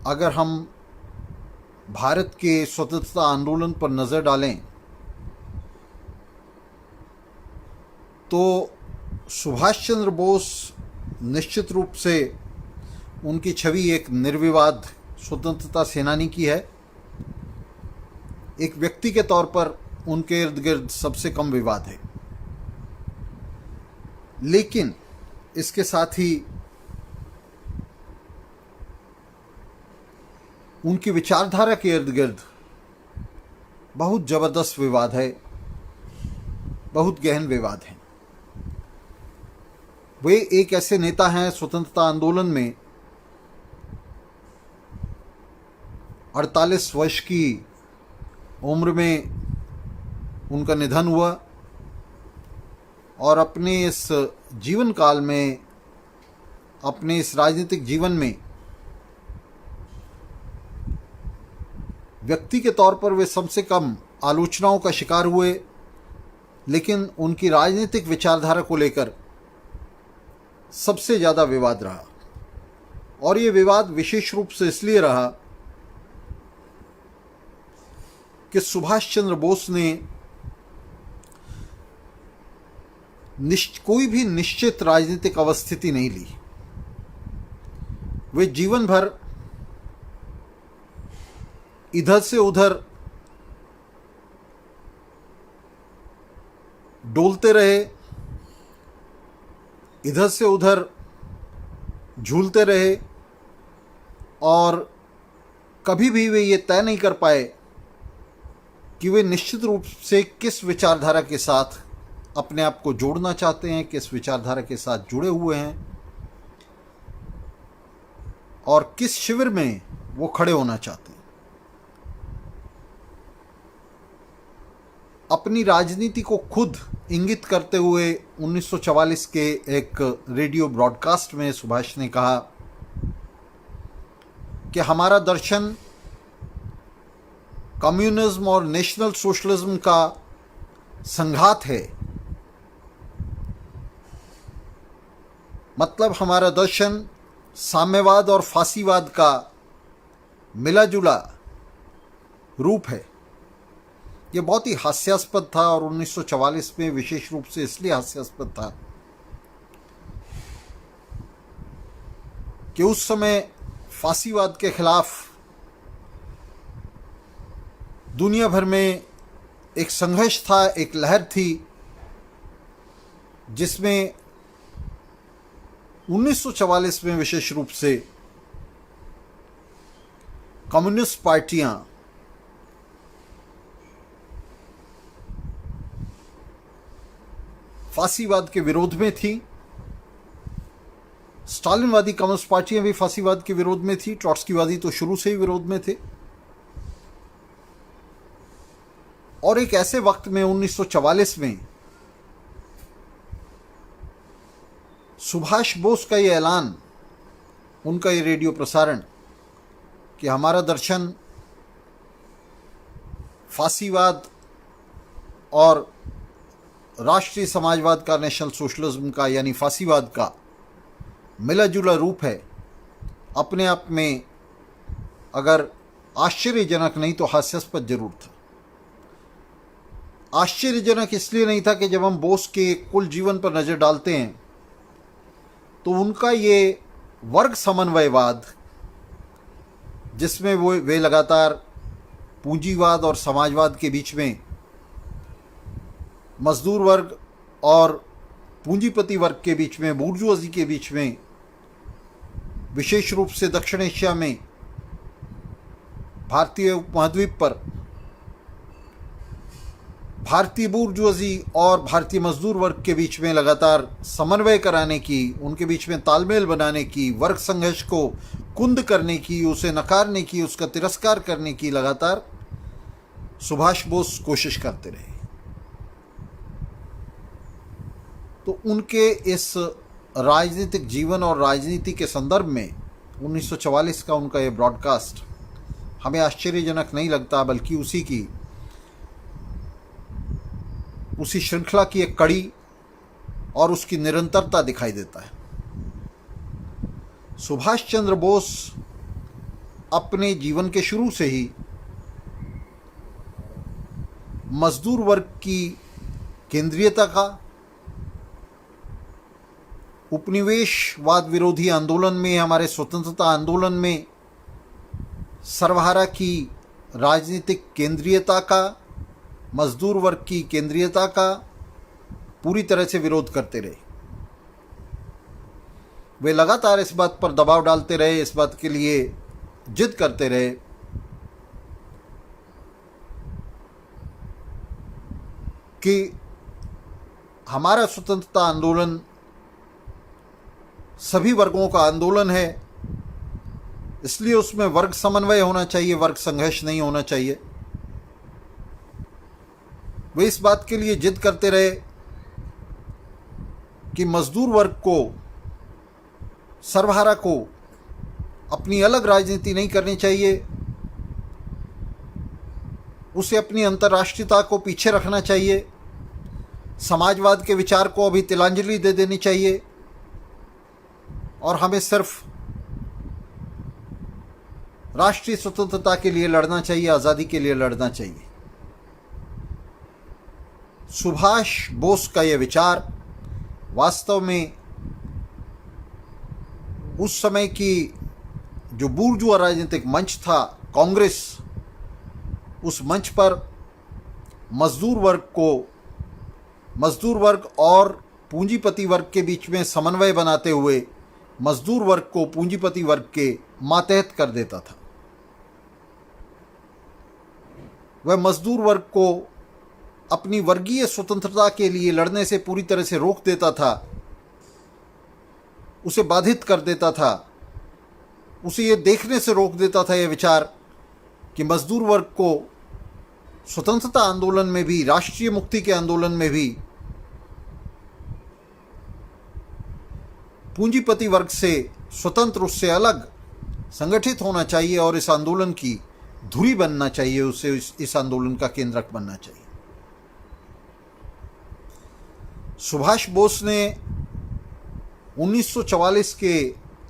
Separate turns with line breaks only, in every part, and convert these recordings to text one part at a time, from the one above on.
अगर हम भारत के स्वतंत्रता आंदोलन पर नज़र डालें तो सुभाष चंद्र बोस निश्चित रूप से उनकी छवि एक निर्विवाद स्वतंत्रता सेनानी की है। एक व्यक्ति के तौर पर उनके इर्द गिर्द सबसे कम विवाद है, लेकिन इसके साथ ही उनकी विचारधारा के इर्द गिर्द बहुत ज़बरदस्त विवाद है, बहुत गहन विवाद है। वे एक ऐसे नेता हैं, स्वतंत्रता आंदोलन में 48 वर्ष की उम्र में उनका निधन हुआ और अपने इस जीवन काल में, अपने इस राजनीतिक जीवन में व्यक्ति के तौर पर वे सबसे कम आलोचनाओं का शिकार हुए, लेकिन उनकी राजनीतिक विचारधारा को लेकर सबसे ज़्यादा विवाद रहा। और ये विवाद विशेष रूप से इसलिए रहा कि सुभाष चंद्र बोस ने कोई भी निश्चित राजनीतिक अवस्थिति नहीं ली। वे जीवन भर इधर से उधर डोलते रहे, इधर से उधर झूलते रहे और कभी भी वे ये तय नहीं कर पाए कि वे निश्चित रूप से किस विचारधारा के साथ अपने आप को जोड़ना चाहते हैं, किस विचारधारा के साथ जुड़े हुए हैं और किस शिविर में वो खड़े होना चाहते हैं। अपनी राजनीति को खुद इंगित करते हुए 1944 के एक रेडियो ब्रॉडकास्ट में सुभाष ने कहा कि हमारा दर्शन कम्युनिज्म और नेशनल सोशलिज्म का संघात है। मतलब हमारा दर्शन साम्यवाद और फासीवाद का मिला जुला रूप है। ये बहुत ही हास्यास्पद था और 1944 में विशेष रूप से इसलिए हास्यास्पद था कि उस समय फासीवाद के खिलाफ दुनिया भर में एक संघर्ष था, एक लहर थी, जिसमें 1944 में विशेष रूप से कम्युनिस्ट पार्टियां फासीवाद के विरोध में थी। स्टालिनवादी कम्युनिस्ट पार्टियां भी फासीवाद के विरोध में थी। ट्रॉट्स्कीवादी तो शुरू से ही विरोध में थे। और एक ऐसे वक्त में 1944 में सुभाष बोस का ये ऐलान, उनका ये रेडियो प्रसारण कि हमारा दर्शन फासीवाद और राष्ट्रीय समाजवाद का, नेशनल सोशलिज्म का यानी फासीवाद का मिला जुला रूप है, अपने आप में अगर आश्चर्यजनक नहीं तो हास्यास्पद जरूर था। आश्चर्यजनक इसलिए नहीं था कि जब हम बोस के कुल जीवन पर नज़र डालते हैं तो उनका ये वर्ग समन्वयवाद, जिसमें वे लगातार पूंजीवाद और समाजवाद के बीच में, मजदूर वर्ग और पूंजीपति वर्ग के बीच में, बूर्जुआजी के बीच में, विशेष रूप से दक्षिण एशिया में, भारतीय उपमहाद्वीप पर भारतीय बूर्जुआजी और भारतीय मजदूर वर्ग के बीच में लगातार समन्वय कराने की, उनके बीच में तालमेल बनाने की, वर्ग संघर्ष को कुंद करने की, उसे नकारने की, उसका तिरस्कार करने की लगातार सुभाष बोस कोशिश करते रहे। तो उनके इस राजनीतिक जीवन और राजनीति के संदर्भ में 1944 का उनका ये ब्रॉडकास्ट हमें आश्चर्यजनक नहीं लगता, बल्कि उसी श्रृंखला की एक कड़ी और उसकी निरंतरता दिखाई देता है। सुभाष चंद्र बोस अपने जीवन के शुरू से ही मजदूर वर्ग की केंद्रीयता का, उपनिवेशवाद विरोधी आंदोलन में, हमारे स्वतंत्रता आंदोलन में सर्वहारा की राजनीतिक केंद्रीयता का, मजदूर वर्ग की केंद्रीयता का पूरी तरह से विरोध करते रहे। वे लगातार इस बात पर दबाव डालते रहे, इस बात के लिए जिद करते रहे कि हमारा स्वतंत्रता आंदोलन सभी वर्गों का आंदोलन है, इसलिए उसमें वर्ग समन्वय होना चाहिए, वर्ग संघर्ष नहीं होना चाहिए। वे इस बात के लिए जिद करते रहे कि मजदूर वर्ग को, सर्वहारा को अपनी अलग राजनीति नहीं करनी चाहिए, उसे अपनी अंतर्राष्ट्रीयता को पीछे रखना चाहिए, समाजवाद के विचार को अभी तिलांजलि दे देनी चाहिए और हमें सिर्फ राष्ट्रीय स्वतंत्रता के लिए लड़ना चाहिए, आज़ादी के लिए लड़ना चाहिए। सुभाष बोस का यह विचार वास्तव में उस समय की जो बूर्जुआ राजनीतिक मंच था, कांग्रेस, उस मंच पर मजदूर वर्ग और पूंजीपति वर्ग के बीच में समन्वय बनाते हुए मजदूर वर्ग को पूंजीपति वर्ग के मातहत कर देता था। वह मजदूर वर्ग को अपनी वर्गीय स्वतंत्रता के लिए लड़ने से पूरी तरह से रोक देता था, उसे बाधित कर देता था, उसे ये देखने से रोक देता था यह विचार कि मजदूर वर्ग को स्वतंत्रता आंदोलन में भी, राष्ट्रीय मुक्ति के आंदोलन में भी पूंजीपति वर्ग से स्वतंत्र, उससे अलग संगठित होना चाहिए और इस आंदोलन की धुरी बनना चाहिए, उसे इस आंदोलन का केंद्रक बनना चाहिए। सुभाष बोस ने 1944 के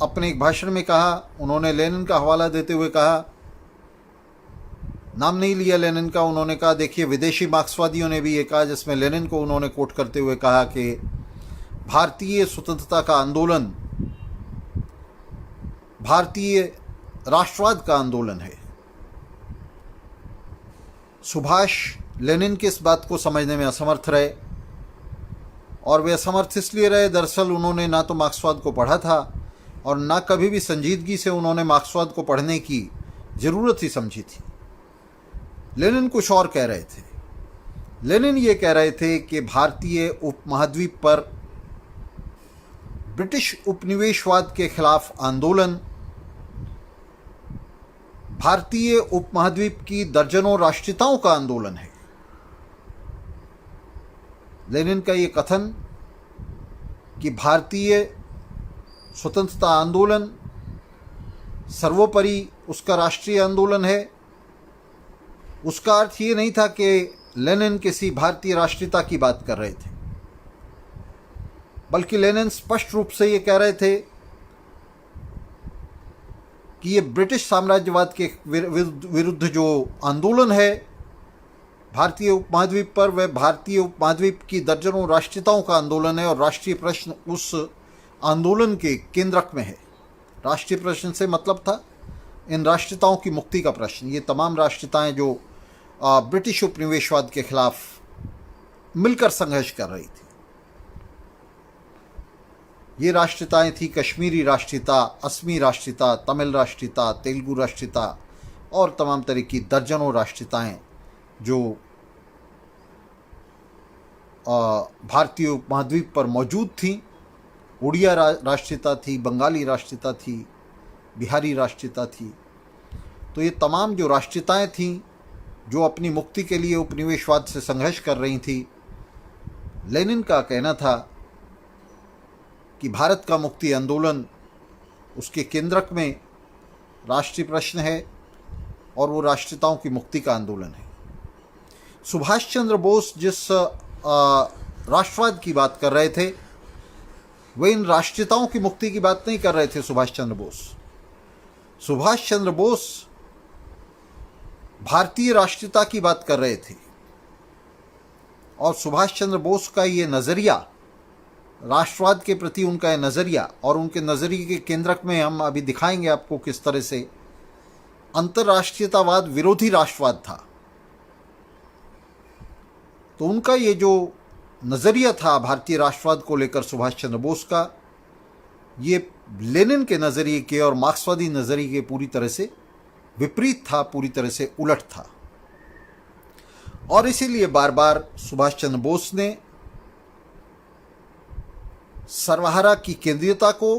अपने एक भाषण में कहा, उन्होंने लेनिन का हवाला देते हुए कहा, नाम नहीं लिया लेनिन का, उन्होंने कहा, देखिए विदेशी मार्क्सवादियों ने भी ये कहा, जिसमें लेनिन को उन्होंने कोट करते हुए कहा कि भारतीय स्वतंत्रता का आंदोलन भारतीय राष्ट्रवाद का आंदोलन है। सुभाष लेनिन की इस बात को समझने में असमर्थ रहे और वे असमर्थ इसलिए रहे, दरअसल उन्होंने ना तो मार्क्सवाद को पढ़ा था और ना कभी भी संजीदगी से उन्होंने मार्क्सवाद को पढ़ने की ज़रूरत ही समझी थी। लेनिन कुछ और कह रहे थे। लेनिन ये कह रहे थे कि भारतीय उपमहाद्वीप पर ब्रिटिश उपनिवेशवाद के खिलाफ आंदोलन भारतीय उपमहाद्वीप की दर्जनों राष्ट्रीयताओं का आंदोलन है। लेनिन का ये कथन कि भारतीय स्वतंत्रता आंदोलन सर्वोपरि उसका राष्ट्रीय आंदोलन है, उसका अर्थ ये नहीं था कि लेनिन किसी भारतीय राष्ट्रीयता की बात कर रहे थे, बल्कि लेनिन स्पष्ट रूप से ये कह रहे थे कि ये ब्रिटिश साम्राज्यवाद के विरुद्ध जो आंदोलन है भारतीय उपमहाद्वीप पर, वह भारतीय उपमहाद्वीप की दर्जनों राष्ट्रीयताओं का आंदोलन है और राष्ट्रीय प्रश्न उस आंदोलन के केंद्रक में है। राष्ट्रीय प्रश्न से मतलब था इन राष्ट्रीयताओं की मुक्ति का प्रश्न। ये तमाम राष्ट्रीयताएं जो ब्रिटिश उपनिवेशवाद के खिलाफ मिलकर संघर्ष कर रही थी, ये राष्ट्रीयताएं थी कश्मीरी राष्ट्रीयता, असमी राष्ट्रीयता, तमिल राष्ट्रीयता, तेलुगु राष्ट्रीयता और तमाम तरह की दर्जनों राष्ट्रीयताएं जो भारतीय उपमहाद्वीप पर मौजूद थीं। उड़िया राष्ट्रीयता थी, बंगाली राष्ट्रीयता थी, बिहारी राष्ट्रीयता थी। तो ये तमाम जो राष्ट्रीयताएं थीं जो अपनी मुक्ति के लिए उपनिवेशवाद से संघर्ष कर रही थी, लेनिन का कहना था कि भारत का मुक्ति आंदोलन, उसके केंद्रक में राष्ट्रीय प्रश्न है और वो राष्ट्रीयताओं की मुक्ति का आंदोलन है। सुभाष चंद्र बोस जिस राष्ट्रवाद की बात कर रहे थे, वे इन राष्ट्रीयताओं की मुक्ति की बात नहीं कर रहे थे। सुभाष चंद्र बोस सुभाष चंद्र बोस भारतीय राष्ट्रीयता की बात कर रहे थे और सुभाष चंद्र बोस का ये नज़रिया, राष्ट्रवाद के प्रति उनका ये नज़रिया, और उनके नज़रिए के केंद्रक में हम अभी दिखाएंगे आपको किस तरह से अंतर्राष्ट्रीयतावाद विरोधी राष्ट्रवाद था। तो उनका ये जो नज़रिया था भारतीय राष्ट्रवाद को लेकर सुभाष चंद्र बोस का, ये लेनिन के नज़रिए के और मार्क्सवादी नज़रिए के पूरी तरह से विपरीत था, पूरी तरह से उलट था। और इसीलिए बार बार सुभाष चंद्र बोस ने सर्वहारा की केंद्रीयता को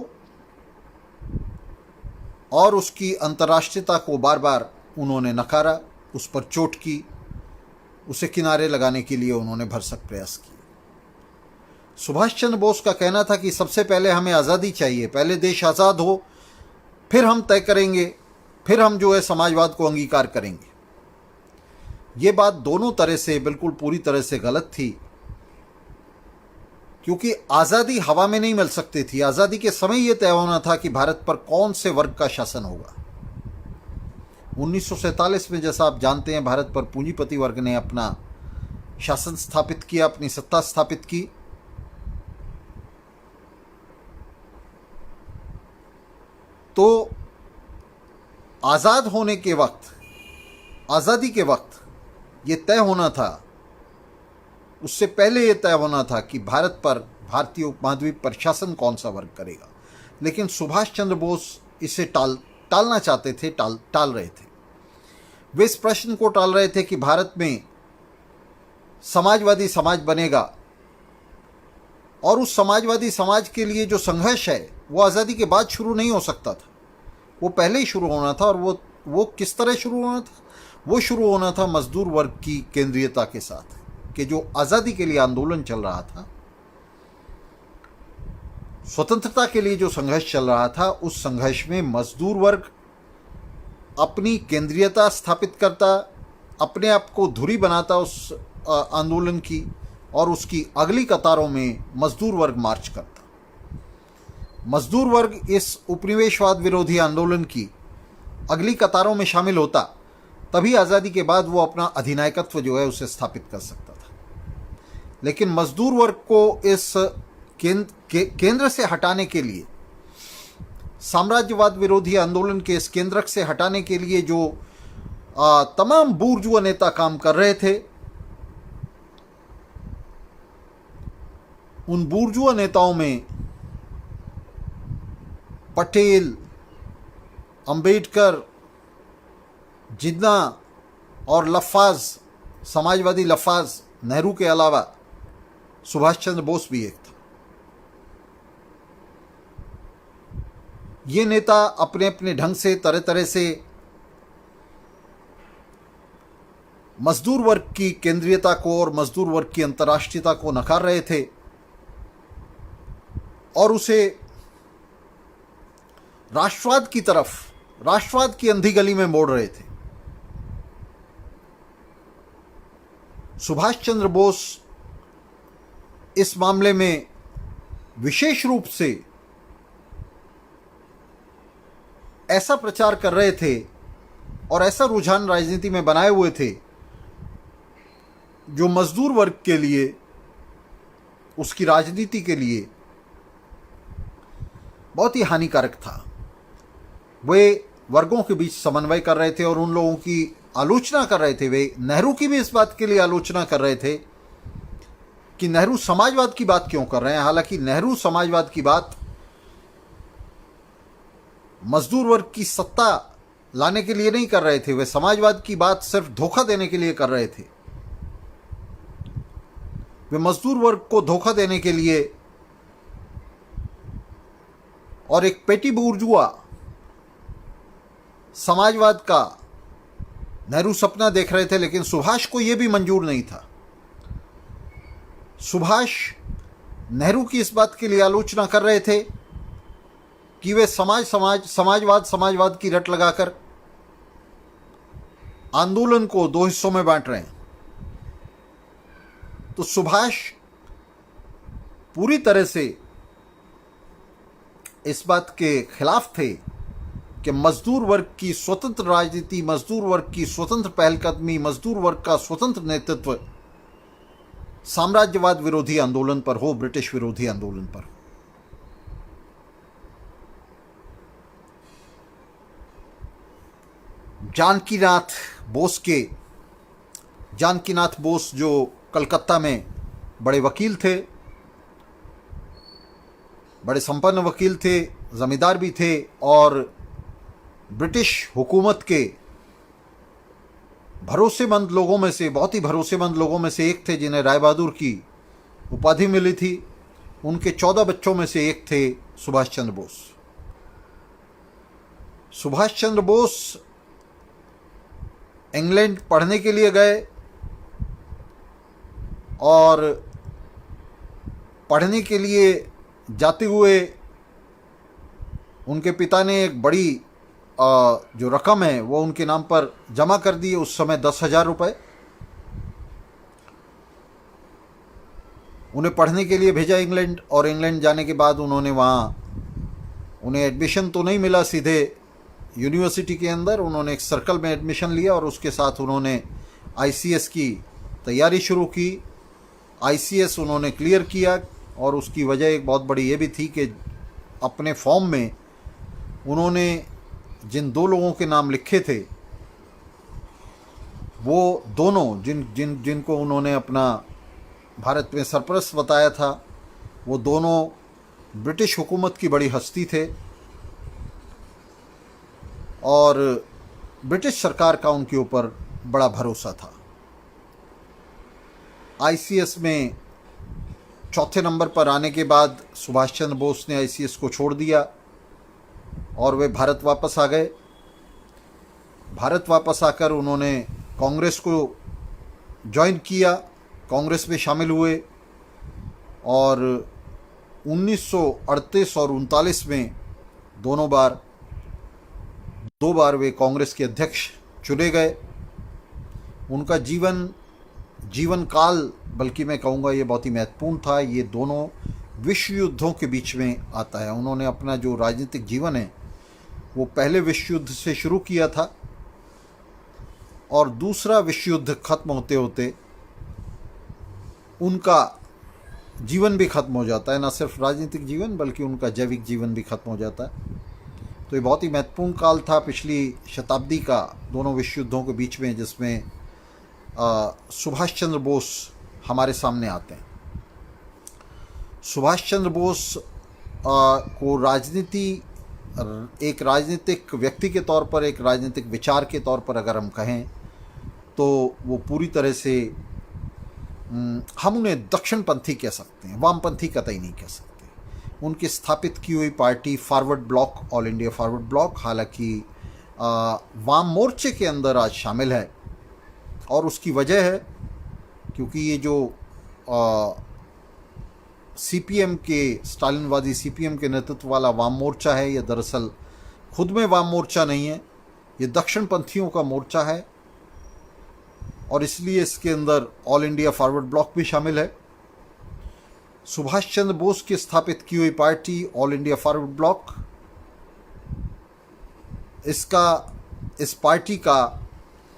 और उसकी अंतर्राष्ट्रीयता को बार बार उन्होंने नकारा, उस पर चोट की, उसे किनारे लगाने के लिए उन्होंने भरसक प्रयास किए। सुभाष चंद्र बोस का कहना था कि सबसे पहले हमें आज़ादी चाहिए, पहले देश आज़ाद हो, फिर हम तय करेंगे, फिर हम जो है समाजवाद को अंगीकार करेंगे। ये बात दोनों तरह से बिल्कुल पूरी तरह से गलत थी, क्योंकि आज़ादी हवा में नहीं मिल सकती थी। आज़ादी के समय यह तय होना था कि भारत पर कौन से वर्ग का शासन होगा। 1947 में जैसा आप जानते हैं, भारत पर पूंजीपति वर्ग ने अपना शासन स्थापित किया, अपनी सत्ता स्थापित की। तो आज़ाद होने के वक्त, आज़ादी के वक्त ये तय होना था, उससे पहले ये तय होना था कि भारत पर, भारतीय उपमहाद्वीप पर शासन कौन सा वर्ग करेगा। लेकिन सुभाष चंद्र बोस इसे टालना चाहते थे, टाल रहे थे। वे इस प्रश्न को टाल रहे थे कि भारत में समाजवादी समाज बनेगा और उस समाजवादी समाज के लिए जो संघर्ष है वो आज़ादी के बाद शुरू नहीं हो सकता था, वो पहले ही शुरू होना था। और वो किस तरह शुरू होना था? वो शुरू होना था मजदूर वर्ग की केंद्रीयता के साथ, कि जो आज़ादी के लिए आंदोलन चल रहा था, स्वतंत्रता के लिए जो संघर्ष चल रहा था, उस संघर्ष में मजदूर वर्ग अपनी केंद्रीयता स्थापित करता, अपने आप को धुरी बनाता उस आंदोलन की, और उसकी अगली कतारों में मजदूर वर्ग मार्च करता। मजदूर वर्ग इस उपनिवेशवाद विरोधी आंदोलन की अगली कतारों में शामिल होता, तभी आज़ादी के बाद वो अपना अधिनायकत्व जो है उसे स्थापित कर सकता था। लेकिन मजदूर वर्ग को इस केंद्र से हटाने के लिए, साम्राज्यवाद विरोधी आंदोलन के इस केंद्रक से हटाने के लिए जो तमाम बूर्जुआ नेता काम कर रहे थे, उन बूर्जुआ नेताओं में पटेल, अंबेडकर, जिन्ना और लफ्फाज, समाजवादी लफ्फाज, नेहरू के अलावा सुभाष चंद्र बोस भी एक था। ये नेता अपने अपने ढंग से, तरह तरह से मजदूर वर्ग की केंद्रीयता को और मजदूर वर्ग की अंतर्राष्ट्रीयता को नकार रहे थे और उसे राष्ट्रवाद की तरफ, राष्ट्रवाद की अंधी गली में मोड़ रहे थे। सुभाष चंद्र बोस इस मामले में विशेष रूप से ऐसा प्रचार कर रहे थे और ऐसा रुझान राजनीति में बनाए हुए थे जो मजदूर वर्ग के लिए, उसकी राजनीति के लिए बहुत ही हानिकारक था। वे वर्गों के बीच समन्वय कर रहे थे और उन लोगों की आलोचना कर रहे थे। वे नेहरू की भी इस बात के लिए आलोचना कर रहे थे कि नेहरू समाजवाद की बात क्यों कर रहे हैं। हालांकि नेहरू समाजवाद की बात मजदूर वर्ग की सत्ता लाने के लिए नहीं कर रहे थे, वे समाजवाद की बात सिर्फ धोखा देने के लिए कर रहे थे। वे मजदूर वर्ग को धोखा देने के लिए और एक पेटी बूर्जुआ समाजवाद का नेहरू सपना देख रहे थे। लेकिन सुभाष को यह भी मंजूर नहीं था। सुभाष नेहरू की इस बात के लिए आलोचना कर रहे थे कि वे समाजवाद की रट लगाकर आंदोलन को दो हिस्सों में बांट रहे हैं। तो सुभाष पूरी तरह से इस बात के खिलाफ थे कि मजदूर वर्ग की स्वतंत्र राजनीति, मजदूर वर्ग की स्वतंत्र पहलकदमी, मजदूर वर्ग का स्वतंत्र नेतृत्व साम्राज्यवाद विरोधी आंदोलन पर हो, ब्रिटिश विरोधी आंदोलन पर। जानकीनाथ बोस जो कलकत्ता में बड़े वकील थे, बड़े संपन्न वकील थे, जमींदार भी थे और ब्रिटिश हुकूमत के भरोसेमंद लोगों में से, बहुत ही भरोसेमंद लोगों में से एक थे, जिन्हें राय बहादुर की उपाधि मिली थी। उनके 14 बच्चों में से एक थे सुभाष चंद्र बोस। सुभाष चंद्र बोस इंग्लैंड पढ़ने के लिए गए और पढ़ने के लिए जाते हुए उनके पिता ने एक बड़ी जो रकम है वो उनके नाम पर जमा कर दी, उस समय 10,000 रुपये। उन्हें पढ़ने के लिए भेजा इंग्लैंड, और इंग्लैंड जाने के बाद उन्होंने वहाँ, उन्हें एडमिशन तो नहीं मिला सीधे यूनिवर्सिटी के अंदर, उन्होंने एक सर्कल में एडमिशन लिया और उसके साथ उन्होंने आईसीएस की तैयारी शुरू की। आईसीएस उन्होंने क्लियर किया और उसकी वजह एक बहुत बड़ी ये भी थी कि अपने फॉर्म में उन्होंने जिन 2 लोगों के नाम लिखे थे, वो दोनों जिनको उन्होंने अपना भारत में सरपरस्त बताया था, वो दोनों ब्रिटिश हुकूमत की बड़ी हस्ती थे और ब्रिटिश सरकार का उनके ऊपर बड़ा भरोसा था। आईसीएस में चौथे नंबर पर आने के बाद सुभाष चंद्र बोस ने आईसीएस को छोड़ दिया और वे भारत वापस आ गए। भारत वापस आकर उन्होंने कांग्रेस को ज्वाइन किया, कांग्रेस में शामिल हुए और 1938 और 39 में दो बार वे कांग्रेस के अध्यक्ष चुने गए। उनका जीवन काल, बल्कि मैं कहूँगा ये बहुत ही महत्वपूर्ण था। ये दोनों विश्व युद्धों के बीच में आता है। उन्होंने अपना जो राजनीतिक जीवन है वो पहले विश्व युद्ध से शुरू किया था और दूसरा विश्व युद्ध खत्म होते होते उनका जीवन भी खत्म हो जाता है। न सिर्फ राजनीतिक जीवन बल्कि उनका जैविक जीवन भी खत्म हो जाता है। तो ये बहुत ही महत्वपूर्ण काल था पिछली शताब्दी का, दोनों विश्व युद्धों के बीच में, जिसमें सुभाष चंद्र बोस हमारे सामने आते हैं। सुभाष चंद्र बोस को एक राजनीतिक व्यक्ति के तौर पर, एक राजनीतिक विचार के तौर पर अगर हम कहें तो वो पूरी तरह से हम उन्हें दक्षिणपंथी कह सकते हैं, वामपंथी कतई नहीं कह सकते। उनकी स्थापित की हुई party forward block, all India forward block, हालांकि वाम मोर्चे के अंदर आज शामिल है और उसकी वजह है क्योंकि ये जो सीपीएम के, स्टालिनवादी सीपीएम के नेतृत्व वाला वाम मोर्चा है, ये दरअसल खुद में वाम मोर्चा नहीं है, ये दक्षिणपंथियों का मोर्चा है और इसलिए इसके अंदर ऑल इंडिया फॉरवर्ड ब्लॉक भी शामिल है। सुभाष चंद्र बोस की स्थापित की हुई party all India forward block, इस पार्टी का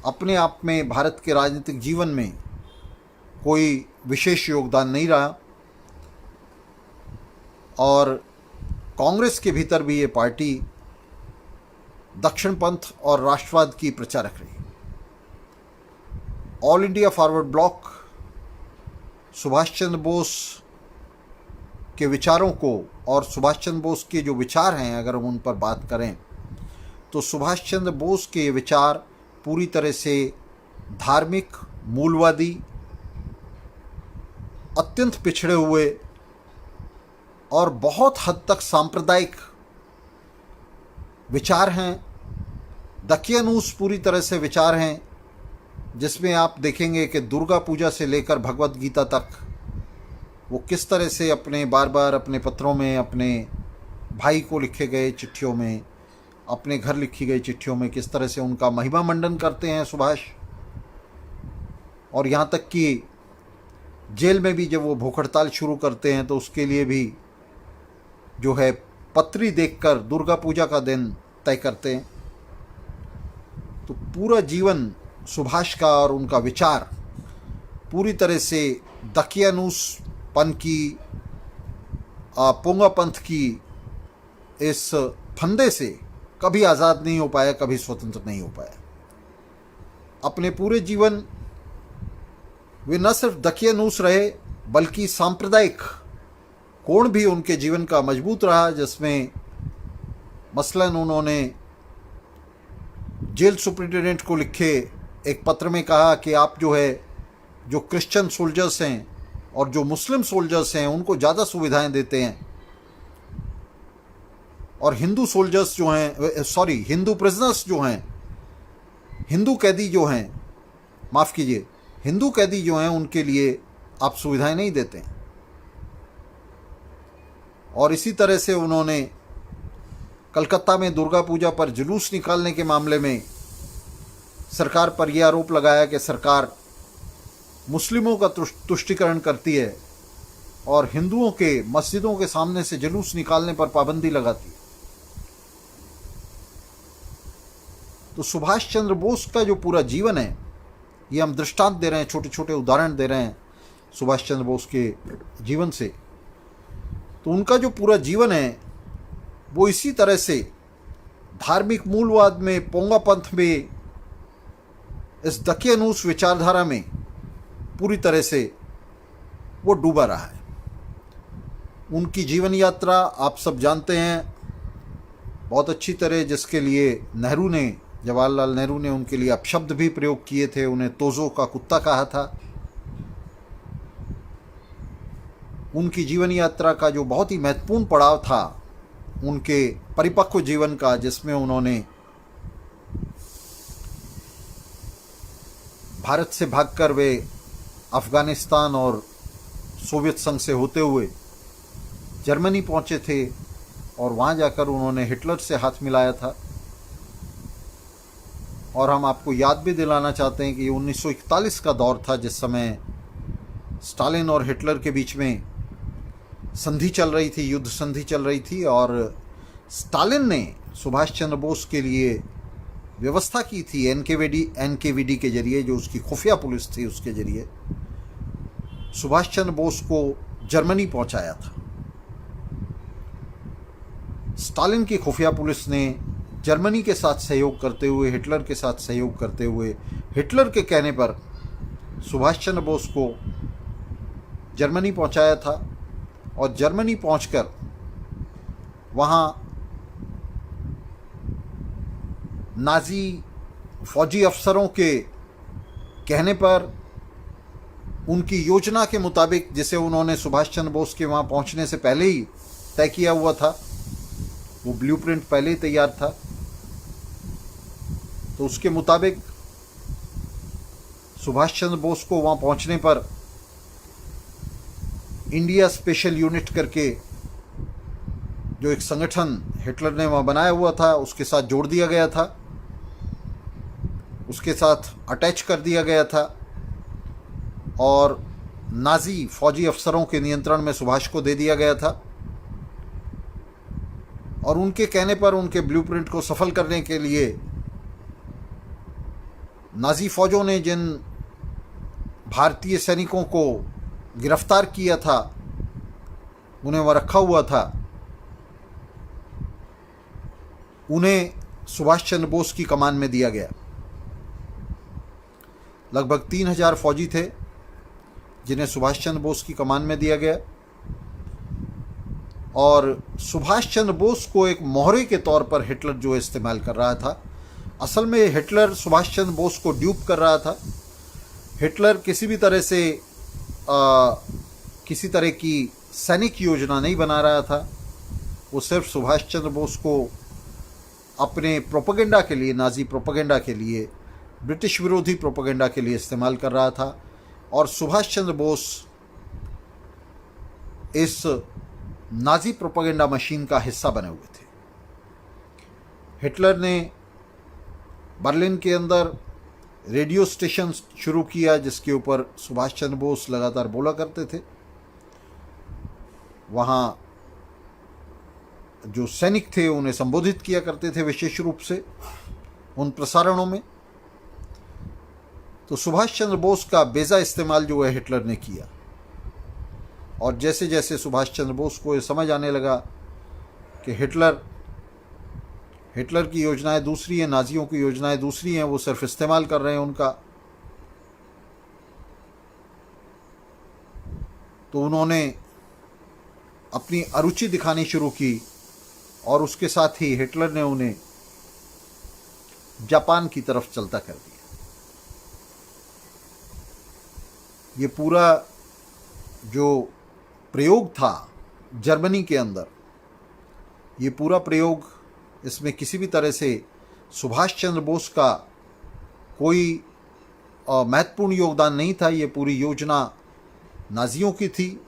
अपने आप में भारत के राजनीतिक जीवन में कोई विशेष योगदान नहीं रहा और कांग्रेस के भीतर भी ये पार्टी दक्षिणपंथ और राष्ट्रवाद की प्रचारक रही। All India forward bloc Subhash Chandra Bose के विचारों को, और सुभाष चंद्र बोस के जो विचार हैं अगर हम उन पर बात करें तो सुभाष चंद्र बोस के ये विचार पूरी तरह से धार्मिक, मूलवादी, अत्यंत पिछड़े हुए और बहुत हद तक सांप्रदायिक विचार हैं। दकियानूस पूरी तरह से विचार हैं जिसमें आप देखेंगे कि दुर्गा पूजा से लेकर भगवत गीता तक वो किस तरह से अपने बार बार अपने पत्रों में, अपने भाई को लिखे गए चिट्ठियों में, अपने घर लिखी गई चिट्ठियों में किस तरह से उनका महिमा मंडन करते हैं सुभाष। और यहाँ तक कि जेल में भी जब वो भूख हड़ताल शुरू करते हैं तो उसके लिए भी जो है पत्री देखकर दुर्गा पूजा का दिन तय करते हैं। तो पूरा जीवन सुभाष का और उनका विचार पूरी तरह से दकियानूसपन की, पोंगापंथ की इस फंदे से कभी आज़ाद नहीं हो पाया, कभी स्वतंत्र नहीं हो पाया। अपने पूरे जीवन वे न सिर्फ दकियानूस रहे बल्कि सांप्रदायिक कोण भी उनके जीवन का मजबूत रहा, जिसमें मसलन उन्होंने जेल सुप्रिंटेंडेंट को लिखे एक पत्र में कहा कि आप जो क्रिश्चियन सोल्जर्स हैं और जो मुस्लिम सोल्जर्स हैं उनको ज़्यादा सुविधाएं देते हैं, और हिंदू सोल्जर्स जो हैं, हिंदू प्रिजनर्स जो हैं, हिंदू कैदी जो हैं, माफ़ कीजिए, हिंदू कैदी जो हैं उनके लिए आप सुविधाएं नहीं देते हैं। और इसी तरह से उन्होंने कलकत्ता में दुर्गा पूजा पर जुलूस निकालने के मामले में सरकार पर यह आरोप लगाया कि सरकार मुस्लिमों का तुष्टीकरण करती है और हिंदुओं के मस्जिदों के सामने से जुलूस निकालने पर पाबंदी लगाती है। तो सुभाष चंद्र बोस का जो पूरा जीवन है, ये हम दृष्टांत दे रहे हैं, छोटे छोटे उदाहरण दे रहे हैं सुभाष चंद्र बोस के जीवन से। तो उनका जो पूरा जीवन है वो इसी तरह से धार्मिक मूलवाद में, पोंगापंथ में, इस दकियानूस विचारधारा में पूरी तरह से वो डूबा रहा है। उनकी जीवन यात्रा आप सब जानते हैं बहुत अच्छी तरह, जिसके लिए जवाहरलाल नेहरू ने उनके लिए अपशब्द भी प्रयोग किए थे, उन्हें तोजो का कुत्ता कहा था। उनकी जीवन यात्रा का जो बहुत ही महत्वपूर्ण पड़ाव था उनके परिपक्व जीवन का, जिसमें उन्होंने भारत से भागकर वे अफ़गानिस्तान और सोवियत संघ से होते हुए जर्मनी पहुंचे थे और वहां जाकर उन्होंने हिटलर से हाथ मिलाया था। और हम आपको याद भी दिलाना चाहते हैं कि ये 1941 का दौर था, जिस समय स्टालिन और हिटलर के बीच में संधि चल रही थी, युद्ध संधि चल रही थी, और स्टालिन ने सुभाष चंद्र बोस के लिए व्यवस्था की थी एनकेवीडी के जरिए, जो उसकी खुफिया पुलिस थी, उसके जरिए सुभाष चंद्र बोस को जर्मनी पहुंचाया था। स्टालिन की खुफिया पुलिस ने जर्मनी के साथ सहयोग करते हुए, हिटलर के साथ सहयोग करते हुए, हिटलर के कहने पर सुभाष चंद्र बोस को जर्मनी पहुंचाया था। और जर्मनी पहुंचकर वहां नाजी फौजी अफसरों के कहने पर उनकी योजना के मुताबिक, जिसे उन्होंने सुभाष चंद्र बोस के वहां पहुंचने से पहले ही तय किया हुआ था, वो ब्लूप्रिंट पहले ही तैयार था, तो उसके मुताबिक सुभाष चंद्र बोस को वहां पहुंचने पर इंडिया स्पेशल यूनिट करके जो एक संगठन हिटलर ने वहां बनाया हुआ था, उसके साथ जोड़ दिया गया था, उसके साथ अटैच कर दिया गया था, और नाजी फौजी अफसरों के नियंत्रण में सुभाष को दे दिया गया था। और उनके कहने पर, उनके ब्लूप्रिंट को सफल करने के लिए नाजी फौजों ने जिन भारतीय सैनिकों को गिरफ्तार किया था, उन्हें वह रखा हुआ था, उन्हें सुभाष चंद्र बोस की कमान में दिया गया। लगभग 3000 फौजी थे जिन्हें सुभाष चंद्र बोस की कमान में दिया गया। और सुभाष चंद्र बोस को एक मोहरे के तौर पर हिटलर जो इस्तेमाल कर रहा था, असल में हिटलर सुभाष चंद्र बोस को ड्यूप कर रहा था। हिटलर किसी भी तरह से किसी तरह की सैनिक योजना नहीं बना रहा था, वो सिर्फ सुभाष चंद्र बोस को अपने प्रोपेगेंडा के लिए, नाजी प्रोपेगेंडा के लिए, ब्रिटिश विरोधी प्रोपेगेंडा के लिए इस्तेमाल कर रहा था। और सुभाष चंद्र बोस इस नाजी प्रोपेगेंडा मशीन का हिस्सा बने हुए थे। हिटलर ने बर्लिन के अंदर रेडियो स्टेशन शुरू किया जिसके ऊपर सुभाष चंद्र बोस लगातार बोला करते थे। वहाँ जो सैनिक थे उन्हें संबोधित किया करते थे विशेष रूप से उन प्रसारणों में। तो सुभाष चंद्र बोस का बेजा इस्तेमाल जो है हिटलर ने किया, और जैसे जैसे सुभाष चंद्र बोस को ये समझ आने लगा कि हिटलर की योजनाएं दूसरी हैं, नाजियों की योजनाएं दूसरी हैं, वो सिर्फ इस्तेमाल कर रहे हैं उनका, तो उन्होंने अपनी अरुचि दिखानी शुरू की, और उसके साथ ही हिटलर ने उन्हें जापान की तरफ चलता कर दिया। ये पूरा जो प्रयोग था जर्मनी के अंदर, ये पूरा प्रयोग, इसमें किसी भी तरह से सुभाष चंद्र बोस का कोई महत्वपूर्ण योगदान नहीं था। ये पूरी योजना नाजियों की थी,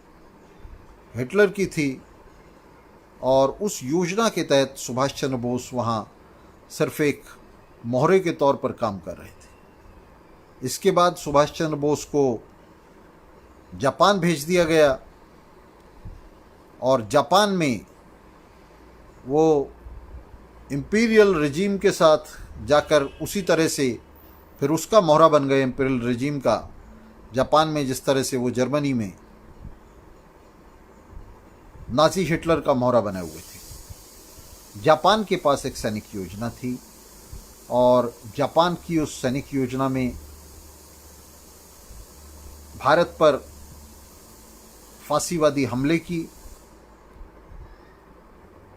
हिटलर की थी, और उस योजना के तहत सुभाष चंद्र बोस वहाँ सिर्फ एक मोहरे के तौर पर काम कर रहे थे। इसके बाद सुभाष चंद्र बोस को जापान भेज दिया गया, और जापान में वो इम्पीरियल रिजीम के साथ जाकर उसी तरह से फिर उसका मोहरा बन गए इम्पीरियल रिजीम का, जापान में जिस तरह से वो जर्मनी में नाजी हिटलर का मोहरा बने हुए थे। जापान के पास एक सैनिक योजना थी, और जापान की उस सैनिक योजना में भारत पर फांसीवादी हमले की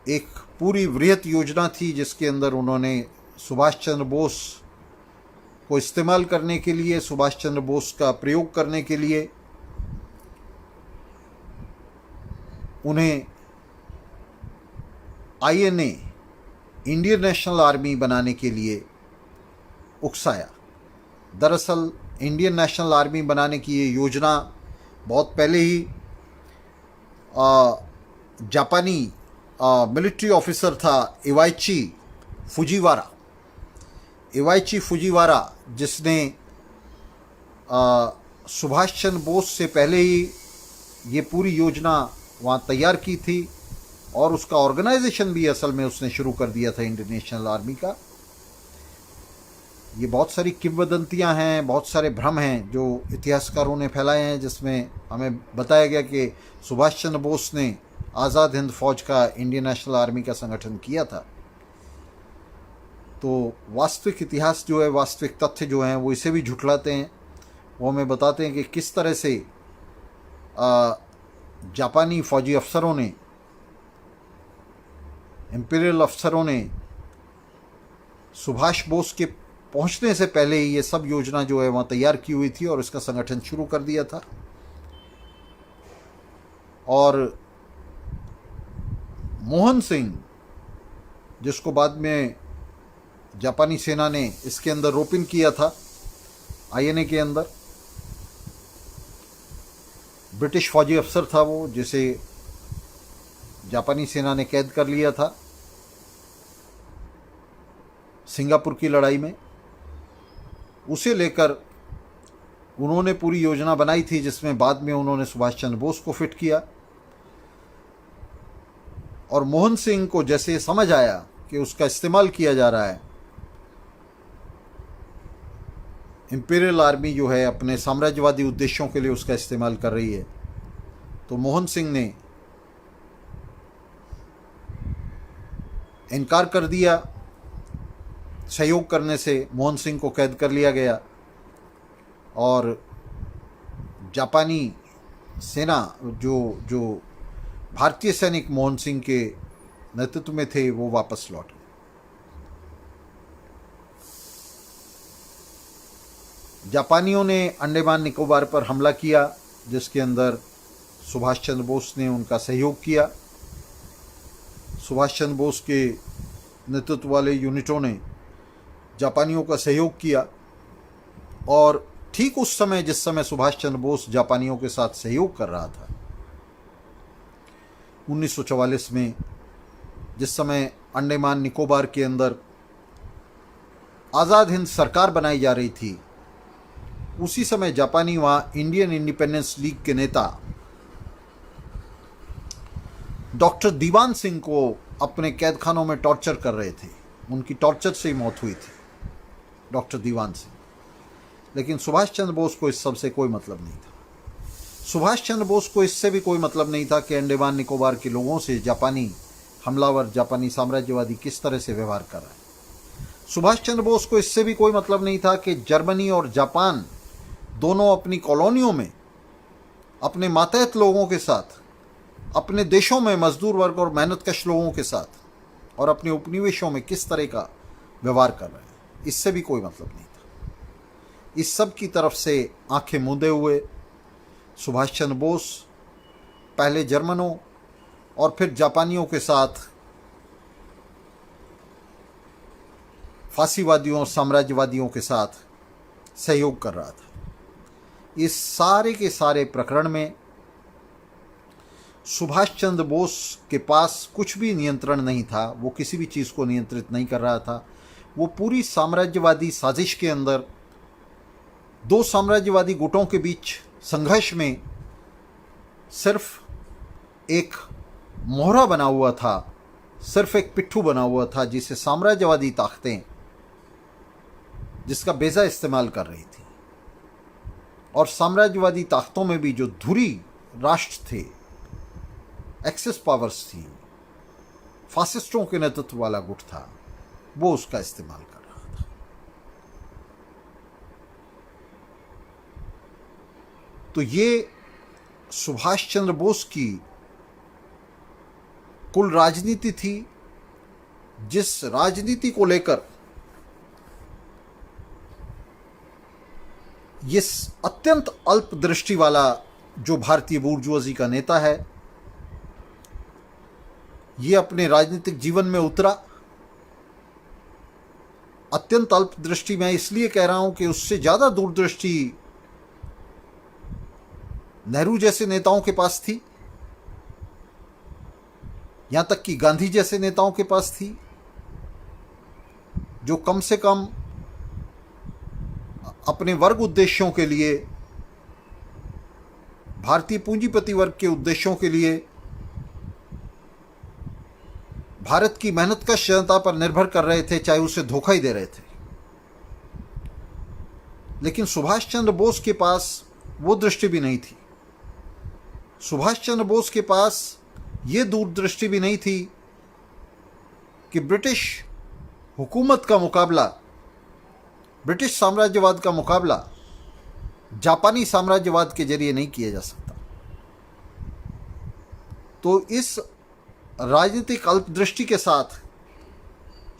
एक पूरी वृहत योजना थी, जिसके अंदर उन्होंने सुभाष चंद्र बोस को इस्तेमाल करने के लिए, सुभाष चंद्र बोस का प्रयोग करने के लिए उन्हें आईएनए इंडियन नेशनल आर्मी बनाने के लिए उकसाया। दरअसल इंडियन नेशनल आर्मी बनाने की ये योजना बहुत पहले ही जापानी मिलिट्री ऑफिसर था इवाइची फुजीवारा, जिसने सुभाष चंद्र बोस से पहले ही ये पूरी योजना वहाँ तैयार की थी, और उसका ऑर्गेनाइजेशन भी असल में उसने शुरू कर दिया था इंडियन नेशनल आर्मी का। ये बहुत सारी किंवदंतियां हैं, बहुत सारे भ्रम हैं जो इतिहासकारों ने फैलाए हैं, जिसमें हमें बताया गया कि सुभाष चंद्र बोस ने आज़ाद हिंद फौज का इंडियन नेशनल आर्मी का संगठन किया था। तो वास्तविक इतिहास जो है, वास्तविक तथ्य जो हैं, वो इसे भी झुठलाते हैं। वो हमें बताते हैं कि किस तरह से जापानी फौजी अफसरों ने, इम्पीरियल अफसरों ने सुभाष बोस के पहुंचने से पहले ही ये सब योजना जो है वहाँ तैयार की हुई थी और इसका संगठन शुरू कर दिया था। और मोहन सिंह, जिसको बाद में जापानी सेना ने इसके अंदर रोप इन किया था, आईएनए के अंदर, ब्रिटिश फौजी अफसर था वो, जिसे जापानी सेना ने कैद कर लिया था सिंगापुर की लड़ाई में। उसे लेकर उन्होंने पूरी योजना बनाई थी, जिसमें बाद में उन्होंने सुभाष चंद्र बोस को फिट किया। और मोहन सिंह को जैसे समझ आया कि उसका इस्तेमाल किया जा रहा है, इंपीरियल आर्मी जो है अपने साम्राज्यवादी उद्देश्यों के लिए उसका इस्तेमाल कर रही है, तो मोहन सिंह ने इनकार कर दिया सहयोग करने से। मोहन सिंह को कैद कर लिया गया और जापानी सेना, जो भारतीय सैनिक मोहन सिंह के नेतृत्व में थे, वो वापस लौट गए। जापानियों ने अंडमान निकोबार पर हमला किया, जिसके अंदर सुभाष चंद्र बोस ने उनका सहयोग किया। सुभाष चंद्र बोस के नेतृत्व वाले यूनिटों ने जापानियों का सहयोग किया, और ठीक उस समय जिस समय सुभाष चंद्र बोस जापानियों के साथ सहयोग कर रहा था, 1944 में, जिस समय अंडमान निकोबार के अंदर आज़ाद हिंद सरकार बनाई जा रही थी, उसी समय जापानी वहाँ इंडियन इंडिपेंडेंस लीग के नेता डॉक्टर दीवान सिंह को अपने कैदखानों में टॉर्चर कर रहे थे, उनकी टॉर्चर से ही मौत हुई थी, डॉक्टर दीवान सिंह। लेकिन सुभाष चंद्र बोस को इस सब से कोई मतलब नहीं था। सुभाष चंद्र बोस को इससे भी कोई मतलब नहीं था कि अंडमान निकोबार के लोगों से जापानी हमलावर, जापानी साम्राज्यवादी किस तरह से व्यवहार कर रहा है। सुभाष चंद्र बोस को इससे भी कोई मतलब नहीं था कि जर्मनी और जापान दोनों अपनी कॉलोनियों में अपने मातहत लोगों के साथ, अपने देशों में मजदूर वर्ग और मेहनतकश लोगों के साथ और अपने उपनिवेशों में किस तरह का व्यवहार कर रहे हैं, इससे भी कोई मतलब नहीं था। इस सब की तरफ से आंखें मूंदे हुए सुभाष चंद्र बोस पहले जर्मनों और फिर जापानियों के साथ फांसीवादियों और साम्राज्यवादियों के साथ सहयोग कर रहा था। इस सारे के सारे प्रकरण में सुभाष चंद्र बोस के पास कुछ भी नियंत्रण नहीं था, वो किसी भी चीज़ को नियंत्रित नहीं कर रहा था। वो पूरी साम्राज्यवादी साजिश के अंदर दो साम्राज्यवादी गुटों के बीच संघर्ष में सिर्फ एक मोहरा बना हुआ था, सिर्फ एक पिट्ठू बना हुआ था जिसे साम्राज्यवादी ताकतें जिसका बेजा इस्तेमाल कर रही थी। और साम्राज्यवादी ताकतों में भी जो धुरी राष्ट्र थे, एक्सेस पावर्स थी, फासिस्टों के नेतृत्व वाला गुट था, वो उसका इस्तेमाल कर रहा था। तो ये सुभाष चंद्र बोस की कुल राजनीति थी, जिस राजनीति को लेकर ये अत्यंत अल्प दृष्टि वाला जो भारतीय बूर्जुआजी का नेता है, ये अपने राजनीतिक जीवन में उतरा। अत्यंत अल्प दृष्टि मैं इसलिए कह रहा हूं कि उससे ज़्यादा दूरदृष्टि नेहरू जैसे नेताओं के पास थी, यहां तक कि गांधी जैसे नेताओं के पास थी, जो कम से कम अपने वर्ग उद्देश्यों के लिए, भारतीय पूंजीपति वर्ग के उद्देश्यों के लिए भारत की मेहनतकश जनता पर निर्भर कर रहे थे, चाहे उसे धोखा ही दे रहे थे। लेकिन सुभाष चंद्र बोस के पास वो दृष्टि भी नहीं थी। सुभाष चंद्र बोस के पास ये दूरदृष्टि भी नहीं थी कि ब्रिटिश हुकूमत का मुकाबला, ब्रिटिश साम्राज्यवाद का मुकाबला जापानी साम्राज्यवाद के जरिए नहीं किया जा सकता। तो इस राजनीतिक अल्पदृष्टि के साथ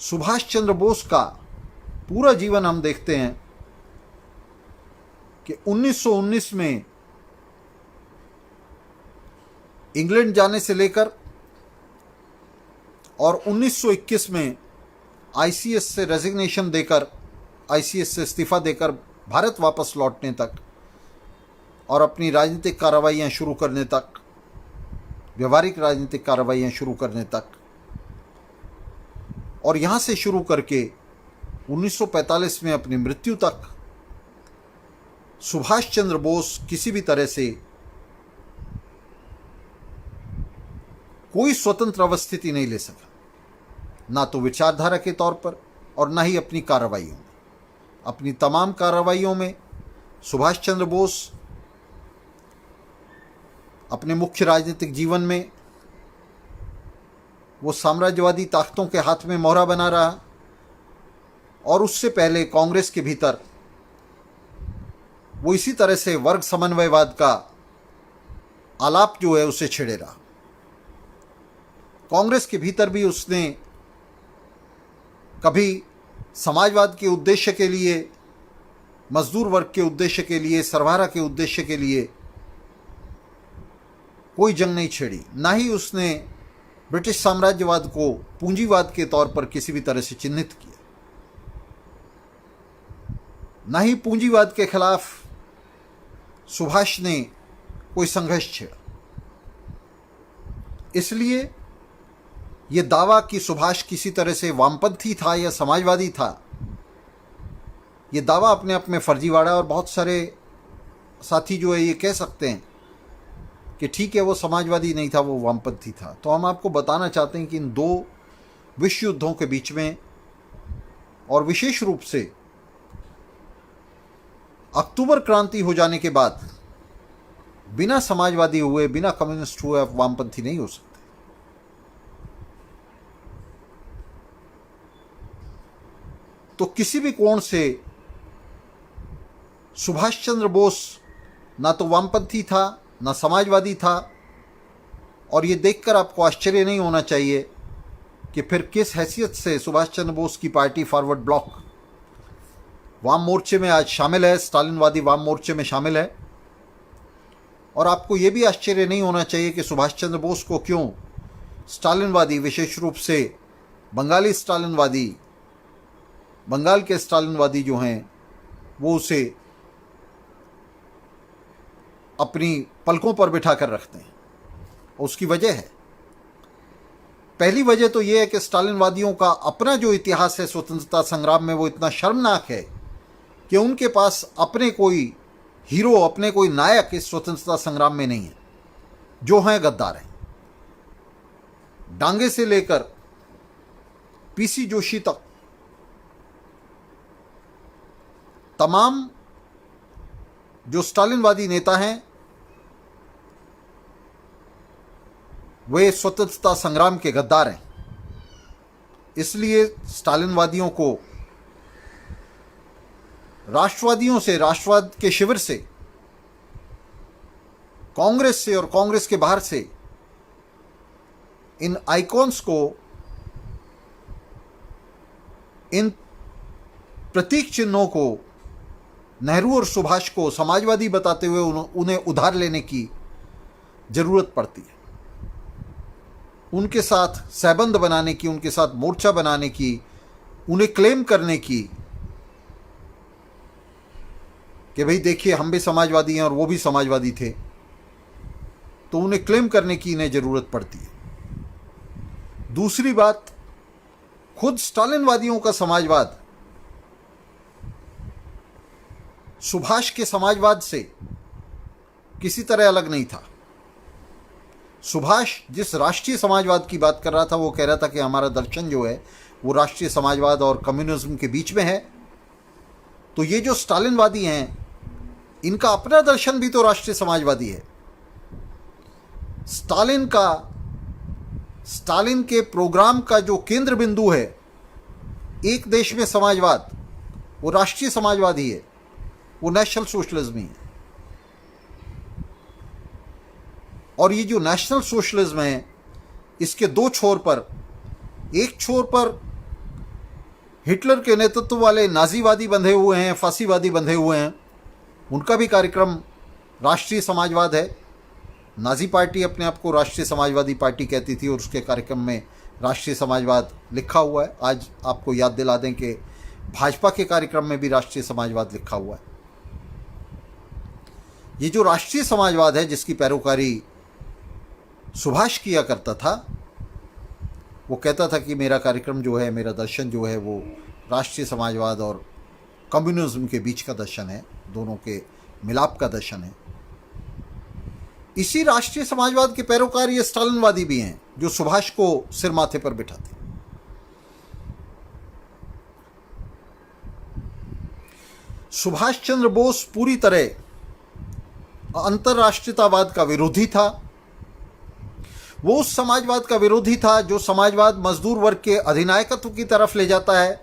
सुभाष चंद्र बोस का पूरा जीवन हम देखते हैं कि 1919 में इंग्लैंड जाने से लेकर और 1921 में आईसीएस से रेजिग्नेशन देकर, आईसीएस से इस्तीफा देकर भारत वापस लौटने तक और अपनी राजनीतिक कार्रवाइयाँ शुरू करने तक, व्यवहारिक राजनीतिक कार्रवाइयाँ शुरू करने तक, और यहाँ से शुरू करके 1945 में अपनी मृत्यु तक सुभाष चंद्र बोस किसी भी तरह से कोई स्वतंत्र अवस्थिति नहीं ले सका, ना तो विचारधारा के तौर पर और ना ही अपनी कार्रवाइयों में। अपनी तमाम कार्रवाइयों में सुभाष चंद्र बोस अपने मुख्य राजनीतिक जीवन में वो साम्राज्यवादी ताकतों के हाथ में मोहरा बना रहा, और उससे पहले कांग्रेस के भीतर वो इसी तरह से वर्ग समन्वयवाद का आलाप जो है उसे छेड़े रहा। कांग्रेस के भीतर भी उसने कभी समाजवाद के उद्देश्य के लिए, मजदूर वर्ग के उद्देश्य के लिए, सरवारा के उद्देश्य के लिए कोई जंग नहीं छेड़ी, ना ही उसने ब्रिटिश साम्राज्यवाद को पूंजीवाद के तौर पर किसी भी तरह से चिन्हित किया, ना ही पूंजीवाद के खिलाफ सुभाष ने कोई संघर्ष छेड़ा। इसलिए ये दावा कि सुभाष किसी तरह से वामपंथी था या समाजवादी था, ये दावा अपने आप में फर्जीवाड़ा। और बहुत सारे साथी जो है ये कह सकते हैं कि ठीक है वो समाजवादी नहीं था, वो वामपंथी था। तो हम आपको बताना चाहते हैं कि इन दो विश्व युद्धों के बीच में, और विशेष रूप से अक्टूबर क्रांति हो जाने के बाद, बिना समाजवादी हुए, बिना कम्युनिस्ट हुए आप वामपंथी नहीं हो सकते। तो किसी भी कोण से सुभाष चंद्र बोस ना तो वामपंथी था, ना समाजवादी था। और ये देखकर आपको आश्चर्य नहीं होना चाहिए कि फिर किस हैसियत से सुभाष चंद्र बोस की पार्टी फॉरवर्ड ब्लॉक वाम मोर्चे में आज शामिल है, स्टालिनवादी वाम मोर्चे में शामिल है। और आपको ये भी आश्चर्य नहीं होना चाहिए कि सुभाष चंद्र बोस को क्यों स्टालिनवादी, विशेष रूप से बंगाली स्टालिनवादी, बंगाल के स्टालिनवादी जो हैं, वो उसे अपनी पलकों पर बिठा कर रखते हैं। उसकी वजह है, पहली वजह तो यह है कि स्टालिनवादियों का अपना जो इतिहास है स्वतंत्रता संग्राम में, वो इतना शर्मनाक है कि उनके पास अपने कोई हीरो, अपने कोई नायक इस स्वतंत्रता संग्राम में नहीं है। जो हैं गद्दार हैं। डांगे से लेकर पीसी जोशी तक तमाम जो स्टालिनवादी नेता हैं, वे स्वतंत्रता संग्राम के गद्दार हैं। इसलिए स्टालिनवादियों को राष्ट्रवादियों से, राष्ट्रवाद के शिविर से, कांग्रेस से और कांग्रेस के बाहर से इन आइकॉन्स को, इन प्रतीक चिन्हों को, नेहरू और सुभाष को समाजवादी बताते हुए उन्हें उधार लेने की जरूरत पड़ती है। उनके साथ सहबंद बनाने की, उनके साथ मोर्चा बनाने की, उन्हें क्लेम करने की कि भाई देखिए हम भी समाजवादी हैं और वो भी समाजवादी थे, तो उन्हें क्लेम करने की इन्हें जरूरत पड़ती है। दूसरी बात, खुद स्टालिनवादियों का समाजवाद सुभाष के समाजवाद से किसी तरह अलग नहीं था। सुभाष जिस राष्ट्रीय समाजवाद की बात कर रहा था, वो कह रहा था कि हमारा दर्शन जो है वो राष्ट्रीय समाजवाद और कम्युनिज्म के बीच में है। तो ये जो स्टालिनवादी हैं, इनका अपना दर्शन भी तो राष्ट्रीय समाजवादी है। स्टालिन के प्रोग्राम का जो केंद्र बिंदु है, एक देश में समाजवाद, वो राष्ट्रीय समाजवाद ही है, वो नेशनल सोशलिज्म ही है। और ये जो नेशनल सोशलिज्म है, इसके दो छोर पर, एक छोर पर हिटलर के नेतृत्व वाले नाजीवादी बंधे हुए हैं, फांसीवादी बंधे हुए हैं, उनका भी कार्यक्रम राष्ट्रीय समाजवाद है। नाजी पार्टी अपने आप को राष्ट्रीय समाजवादी पार्टी कहती थी और उसके कार्यक्रम में राष्ट्रीय समाजवाद लिखा हुआ है। आज आपको याद दिला दें कि भाजपा के कार्यक्रम में भी राष्ट्रीय समाजवाद लिखा हुआ है। ये जो राष्ट्रीय समाजवाद है, जिसकी पैरोकारी सुभाष किया करता था, वो कहता था कि मेरा कार्यक्रम जो है, मेरा दर्शन जो है, वो राष्ट्रीय समाजवाद और कम्युनिज्म के बीच का दर्शन है, दोनों के मिलाप का दर्शन है। इसी राष्ट्रीय समाजवाद के पैरोकार ये स्टालिनवादी भी हैं, जो सुभाष को सिर माथे पर बिठाते। सुभाष चंद्र बोस पूरी तरह अंतर्राष्ट्रीयतावाद का विरोधी था। वो उस समाजवाद का विरोधी था जो समाजवाद मजदूर वर्ग के अधिनायकत्व की तरफ ले जाता है,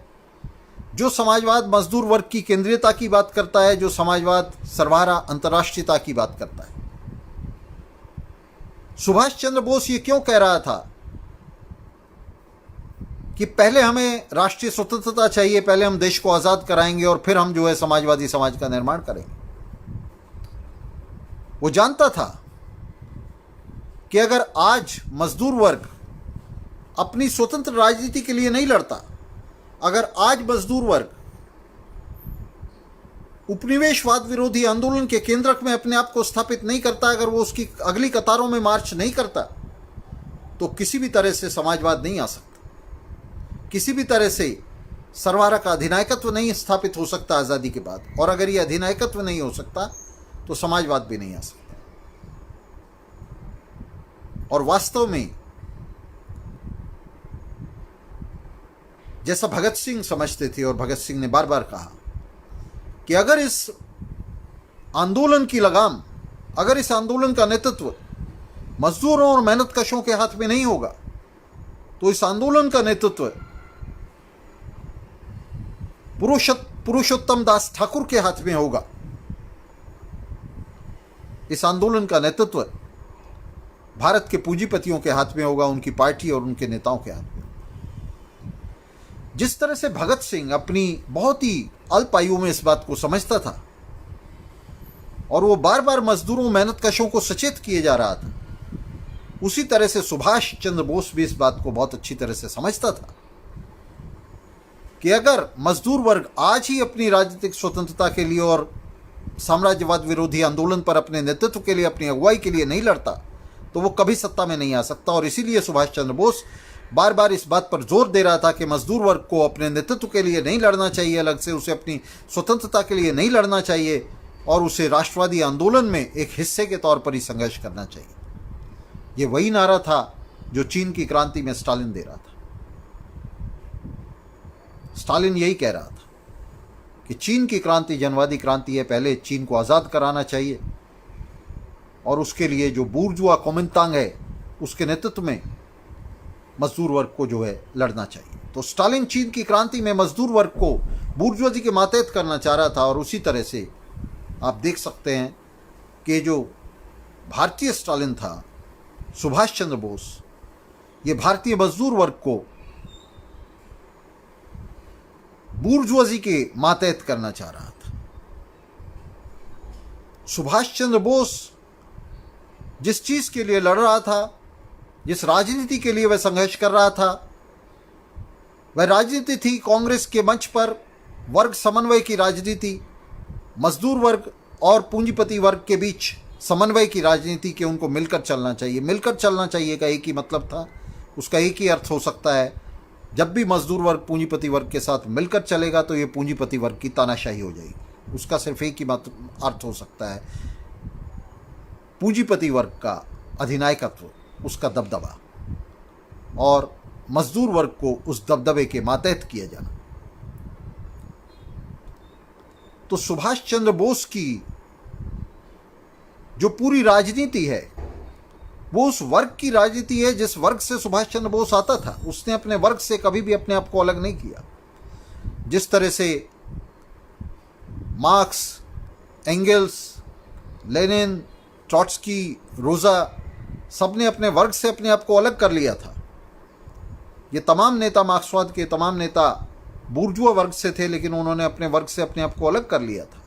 जो समाजवाद मजदूर वर्ग की केंद्रीयता की बात करता है, जो समाजवाद सर्वहारा अंतर्राष्ट्रीयता की बात करता है। सुभाष चंद्र बोस ये क्यों कह रहा था कि पहले हमें राष्ट्रीय स्वतंत्रता चाहिए, पहले हम देश को आज़ाद कराएंगे और फिर हम जो है समाजवादी समाज का निर्माण करेंगे? वो जानता था कि अगर आज मजदूर वर्ग अपनी स्वतंत्र राजनीति के लिए नहीं लड़ता, अगर आज मजदूर वर्ग उपनिवेशवाद विरोधी आंदोलन के केंद्रक में अपने आप को स्थापित नहीं करता, अगर वो उसकी अगली कतारों में मार्च नहीं करता, तो किसी भी तरह से समाजवाद नहीं आ सकता, किसी भी तरह से सर्वहारा का अधिनायकत्व नहीं स्थापित हो सकता आज़ादी के बाद। और अगर ये अधिनायकत्व नहीं हो सकता तो समाजवाद भी नहीं आ सकता। और वास्तव में जैसा भगत सिंह समझते थे, और भगत सिंह ने बार बार कहा कि अगर इस आंदोलन की लगाम, अगर इस आंदोलन का नेतृत्व मजदूरों और मेहनतकशों के हाथ में नहीं होगा, तो इस आंदोलन का नेतृत्व पुरुषोत्तम दास ठाकुर के हाथ में होगा। इस आंदोलन का नेतृत्व भारत के पूंजीपतियों के हाथ में होगा, उनकी पार्टी और उनके नेताओं के हाथ में। जिस तरह से भगत सिंह अपनी बहुत ही अल्प आयु में इस बात को समझता था और वो बार बार मजदूरों मेहनतकशों को सचेत किए जा रहा था, उसी तरह से सुभाष चंद्र बोस भी इस बात को बहुत अच्छी तरह से समझता था कि अगर मजदूर वर्ग आज ही अपनी राजनीतिक स्वतंत्रता के लिए और साम्राज्यवाद विरोधी आंदोलन पर अपने नेतृत्व के लिए, अपनी अगुवाई के लिए नहीं लड़ता, तो वो कभी सत्ता में नहीं आ सकता। और इसीलिए सुभाष चंद्र बोस बार बार इस बात पर जोर दे रहा था कि मजदूर वर्ग को अपने नेतृत्व के लिए नहीं लड़ना चाहिए, अलग से उसे अपनी स्वतंत्रता के लिए नहीं लड़ना चाहिए, और उसे राष्ट्रवादी आंदोलन में एक हिस्से के तौर पर ही संघर्ष करना चाहिए। ये वही नारा था जो चीन की क्रांति में स्टालिन दे रहा था। स्टालिन यही कह रहा था कि चीन की क्रांति जनवादी क्रांति है, पहले चीन को आज़ाद कराना चाहिए और उसके लिए जो बूर्जुआ कोमिंतांग है उसके नेतृत्व में मजदूर वर्ग को जो है लड़ना चाहिए। तो स्टालिन चीन की क्रांति में मजदूर वर्ग को बूर्जुआजी के मातहत करना चाह रहा था। और उसी तरह से आप देख सकते हैं कि जो भारतीय स्टालिन था, सुभाष चंद्र बोस, ये भारतीय मजदूर वर्ग को बूर्जुआजी के मातहत करना चाह रहा था। सुभाष चंद्र बोस जिस चीज के लिए लड़ रहा था, जिस राजनीति के लिए वह संघर्ष कर रहा था, वह राजनीति थी कांग्रेस के मंच पर वर्ग समन्वय की राजनीति, मजदूर वर्ग और पूंजीपति वर्ग के बीच समन्वय की राजनीति के उनको मिलकर चलना चाहिए। मिलकर चलना चाहिए का एक ही मतलब था, उसका एक ही अर्थ हो सकता है, जब भी मजदूर वर्ग पूंजीपति वर्ग के साथ मिलकर चलेगा तो ये पूंजीपति वर्ग की तानाशाही हो जाएगी। उसका सिर्फ एक ही अर्थ हो सकता है, पूंजीपति वर्ग का अधिनायकत्व, उसका दबदबा, और मजदूर वर्ग को उस दबदबे के मातहत किया जाना। तो सुभाष चंद्र बोस की जो पूरी राजनीति है वो उस वर्ग की राजनीति है जिस वर्ग से सुभाष चंद्र बोस आता था। उसने अपने वर्ग से कभी भी अपने आप को अलग नहीं किया। जिस तरह से मार्क्स, एंगल्स, लेनिन, ट्रॉट्स्की, रोजा सबने अपने वर्ग से अपने आप को अलग कर लिया था। ये तमाम नेता, मार्क्सवाद के तमाम नेता बूर्जुआ वर्ग से थे, लेकिन उन्होंने अपने वर्ग से अपने आप को अलग कर लिया था।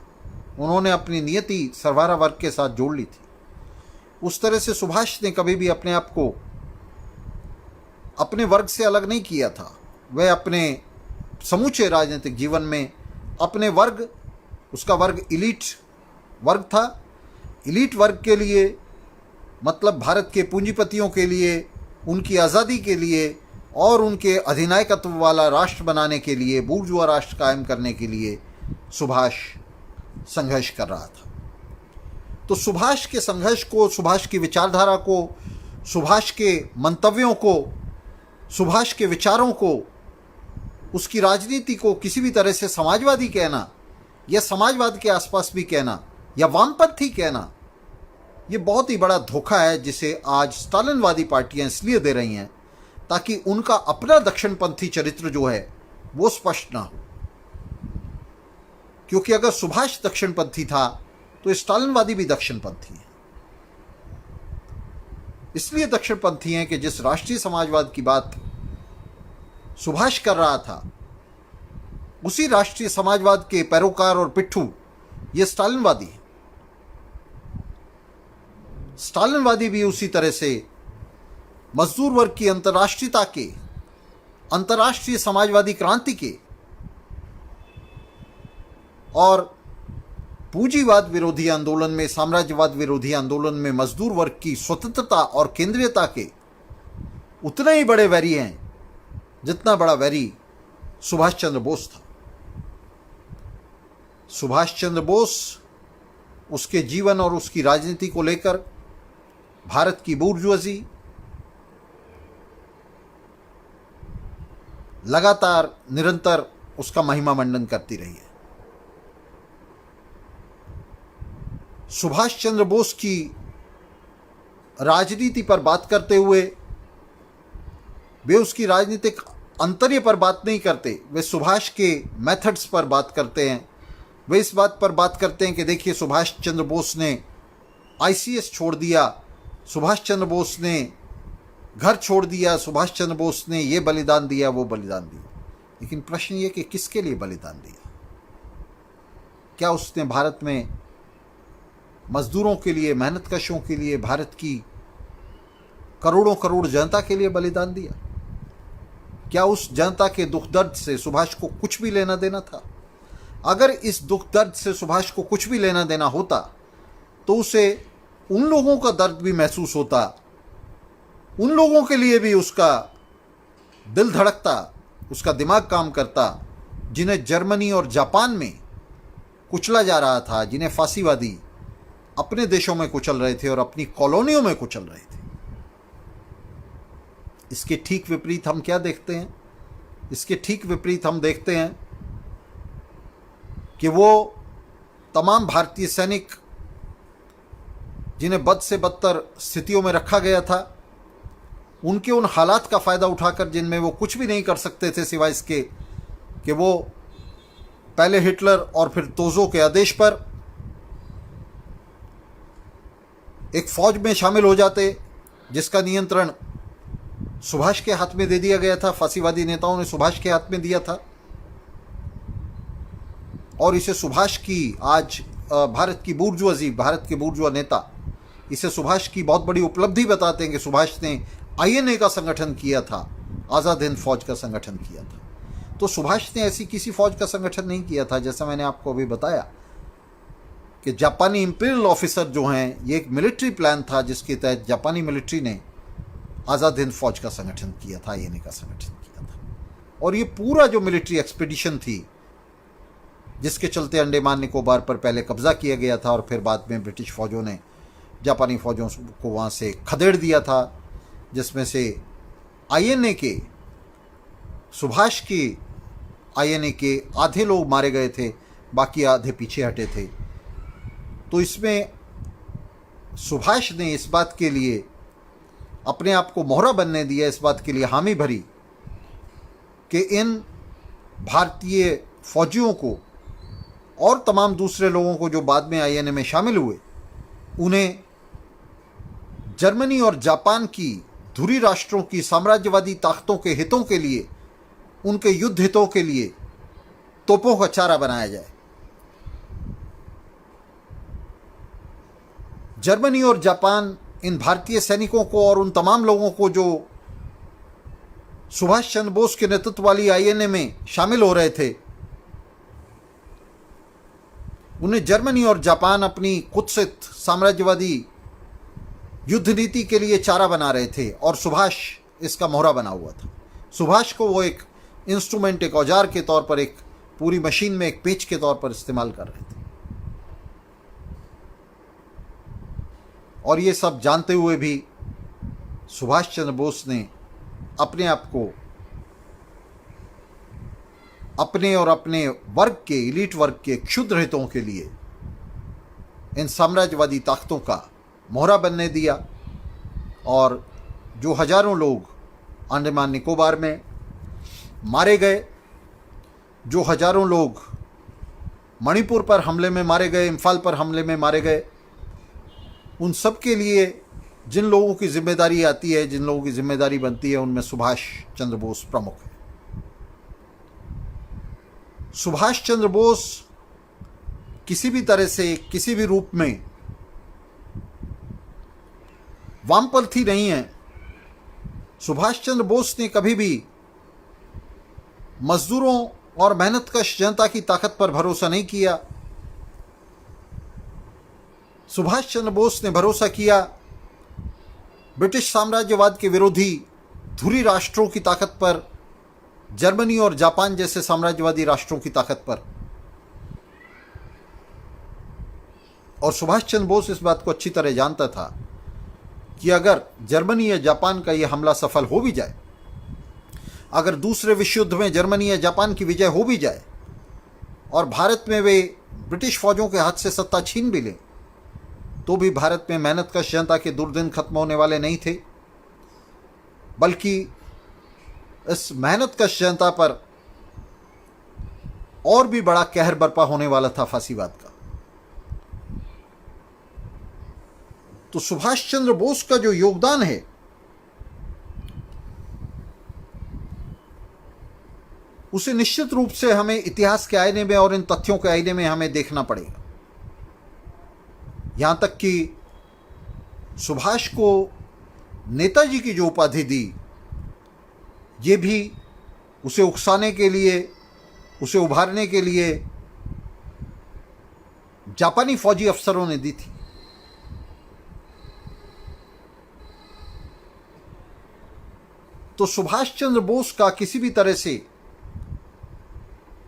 उन्होंने अपनी नियति सर्वहारा वर्ग के साथ जोड़ ली थी। उस तरह से सुभाष ने कभी भी अपने आप को अपने वर्ग से अलग नहीं किया था। वह अपने समूचे राजनीतिक जीवन में अपने वर्ग, उसका वर्ग इलीट वर्ग था। इलीट वर्ग के लिए मतलब भारत के पूंजीपतियों के लिए, उनकी आज़ादी के लिए और उनके अधिनायकत्व वाला राष्ट्र बनाने के लिए, बूर्जुआ राष्ट्र कायम करने के लिए सुभाष संघर्ष कर रहा था। तो सुभाष के संघर्ष को, सुभाष की विचारधारा को, सुभाष के मंतव्यों को, सुभाष के विचारों को, उसकी राजनीति को किसी भी तरह से समाजवादी कहना या समाजवाद के आसपास भी कहना या वामपंथी कहना, ये बहुत ही बड़ा धोखा है जिसे आज स्टालिनवादी पार्टियां इसलिए दे रही हैं ताकि उनका अपना दक्षिणपंथी चरित्र जो है वो स्पष्ट ना हो। क्योंकि अगर सुभाष दक्षिणपंथी था तो स्टालिनवादी भी दक्षिणपंथी है। इसलिए दक्षिणपंथी हैं कि जिस राष्ट्रीय समाजवाद की बात सुभाष कर रहा था, उसी राष्ट्रीय समाजवाद के पैरोकार और पिट्ठू ये स्टालिनवादी है। स्टालिनवादी भी उसी तरह से मजदूर वर्ग की अंतर्राष्ट्रीयता के, अंतर्राष्ट्रीय समाजवादी क्रांति के और पूंजीवाद विरोधी आंदोलन में, साम्राज्यवाद विरोधी आंदोलन में मजदूर वर्ग की स्वतंत्रता और केंद्रीयता के उतने ही बड़े वैरी हैं जितना बड़ा वैरी सुभाष चंद्र बोस था। सुभाष चंद्र बोस उसके जीवन और उसकी राजनीति को लेकर भारत की बूर्जुआजी, लगातार निरंतर उसका महिमा मंडन करती रही है। सुभाष चंद्र बोस की राजनीति पर बात करते हुए वे उसकी राजनीतिक अंतर्य पर बात नहीं करते, वे सुभाष के मेथड्स पर बात करते हैं। वे इस बात पर बात करते हैं कि देखिए, सुभाष चंद्र बोस ने आईसीएस छोड़ दिया, सुभाष चंद्र बोस ने घर छोड़ दिया, सुभाष चंद्र बोस ने ये बलिदान दिया, वो बलिदान दिया। लेकिन प्रश्न ये कि किसके लिए बलिदान दिया? क्या उसने भारत में मजदूरों के लिए, मेहनतकशों के लिए, भारत की करोड़ों करोड़ जनता के लिए बलिदान दिया? क्या उस जनता के दुख दर्द से सुभाष को कुछ भी लेना देना था? अगर इस दुख दर्द से सुभाष को कुछ भी लेना देना होता तो उसे उन लोगों का दर्द भी महसूस होता, उन लोगों के लिए भी उसका दिल धड़कता, उसका दिमाग काम करता, जिन्हें जर्मनी और जापान में कुचला जा रहा था, जिन्हें फांसीवादी अपने देशों में कुचल रहे थे और अपनी कॉलोनियों में कुचल रहे थे। इसके ठीक विपरीत हम क्या देखते हैं? इसके ठीक विपरीत हम देखते हैं कि वो तमाम भारतीय सैनिक जिन्हें बद से बदतर स्थितियों में रखा गया था, उनके उन हालात का फ़ायदा उठाकर, जिनमें वो कुछ भी नहीं कर सकते थे सिवाय इसके कि वो पहले हिटलर और फिर तोजो के आदेश पर एक फौज में शामिल हो जाते, जिसका नियंत्रण सुभाष के हाथ में दे दिया गया था। फांसीवादी नेताओं ने सुभाष के हाथ में दिया था और इसे सुभाष की, आज भारत की बूर्जुआजी, भारत के बूर्जुआ नेता इसे सुभाष की बहुत बड़ी उपलब्धि बताते हैं कि सुभाष ने आईएनए का संगठन किया था, आज़ाद हिंद फौज का संगठन किया था। तो सुभाष ने ऐसी किसी फौज का संगठन नहीं किया था। जैसा मैंने आपको अभी बताया कि जापानी इंपीरियल ऑफिसर जो हैं, ये एक मिलिट्री प्लान था जिसके तहत जापानी मिलिट्री ने आज़ाद हिंद फौज का संगठन किया था, आईएनए का संगठन किया था। और ये पूरा जो मिलिट्री एक्सपीडिशन थी, जिसके चलते अंडमान निकोबार पर पहले कब्जा किया गया था और फिर बाद में ब्रिटिश फौजों ने जापानी फौजों को वहाँ से खदेड़ दिया था, जिसमें से आईएनए के, सुभाष के आईएनए के आधे लोग मारे गए थे, बाकी आधे पीछे हटे थे। तो इसमें सुभाष ने इस बात के लिए अपने आप को मोहरा बनने दिया, इस बात के लिए हामी भरी कि इन भारतीय फौजियों को और तमाम दूसरे लोगों को जो बाद में आईएनए में शामिल हुए, उन्हें जर्मनी और जापान की धुरी राष्ट्रों की साम्राज्यवादी ताकतों के हितों के लिए, उनके युद्ध हितों के लिए तोपों का चारा बनाया जाए। जर्मनी और जापान इन भारतीय सैनिकों को और उन तमाम लोगों को जो सुभाष चंद्र बोस के नेतृत्व वाली आईएनए में शामिल हो रहे थे, उन्हें जर्मनी और जापान अपनी कुत्सित साम्राज्यवादी युद्ध नीति के लिए चारा बना रहे थे और सुभाष इसका मोहरा बना हुआ था। सुभाष को वो एक इंस्ट्रूमेंट, एक औजार के तौर पर, एक पूरी मशीन में एक पेच के तौर पर इस्तेमाल कर रहे थे। और ये सब जानते हुए भी सुभाष चंद्र बोस ने अपने आप को अपने और अपने वर्ग के, इलीट वर्ग के क्षुद्र हितों के लिए इन साम्राज्यवादी ताकतों का मोहरा बनने दिया। और जो हजारों लोग अंडमान निकोबार में मारे गए, जो हजारों लोग मणिपुर पर हमले में मारे गए, इम्फाल पर हमले में मारे गए, उन सब के लिए जिन लोगों की जिम्मेदारी आती है, जिन लोगों की जिम्मेदारी बनती है, उनमें सुभाष चंद्र बोस प्रमुख है। सुभाष चंद्र बोस किसी भी तरह से, किसी भी रूप में वामपंथी नहीं है। सुभाष चंद्र बोस ने कभी भी मजदूरों और मेहनतकश जनता की ताकत पर भरोसा नहीं किया। सुभाष चंद्र बोस ने भरोसा किया ब्रिटिश साम्राज्यवाद के विरोधी धुरी राष्ट्रों की ताकत पर, जर्मनी और जापान जैसे साम्राज्यवादी राष्ट्रों की ताकत पर। और सुभाष चंद्र बोस इस बात को अच्छी तरह जानता था कि अगर जर्मनी या जापान का यह हमला सफल हो भी जाए, अगर दूसरे विश्व युद्ध में जर्मनी या जापान की विजय हो भी जाए और भारत में वे ब्रिटिश फौजों के हाथ से सत्ता छीन भी लें, तो भी भारत में मेहनतकश जनता के दुर्दिन खत्म होने वाले नहीं थे, बल्कि इस मेहनतकश जनता पर और भी बड़ा कहर बरपा होने वाला था फांसीवाद का। तो सुभाष चंद्र बोस का जो योगदान है उसे निश्चित रूप से हमें इतिहास के आईने में और इन तथ्यों के आईने में हमें देखना पड़ेगा। यहां तक कि सुभाष को नेताजी की जो उपाधि दी, ये भी उसे उकसाने के लिए, उसे उभारने के लिए जापानी फौजी अफसरों ने दी थी। तो सुभाष चंद्र बोस का किसी भी तरह से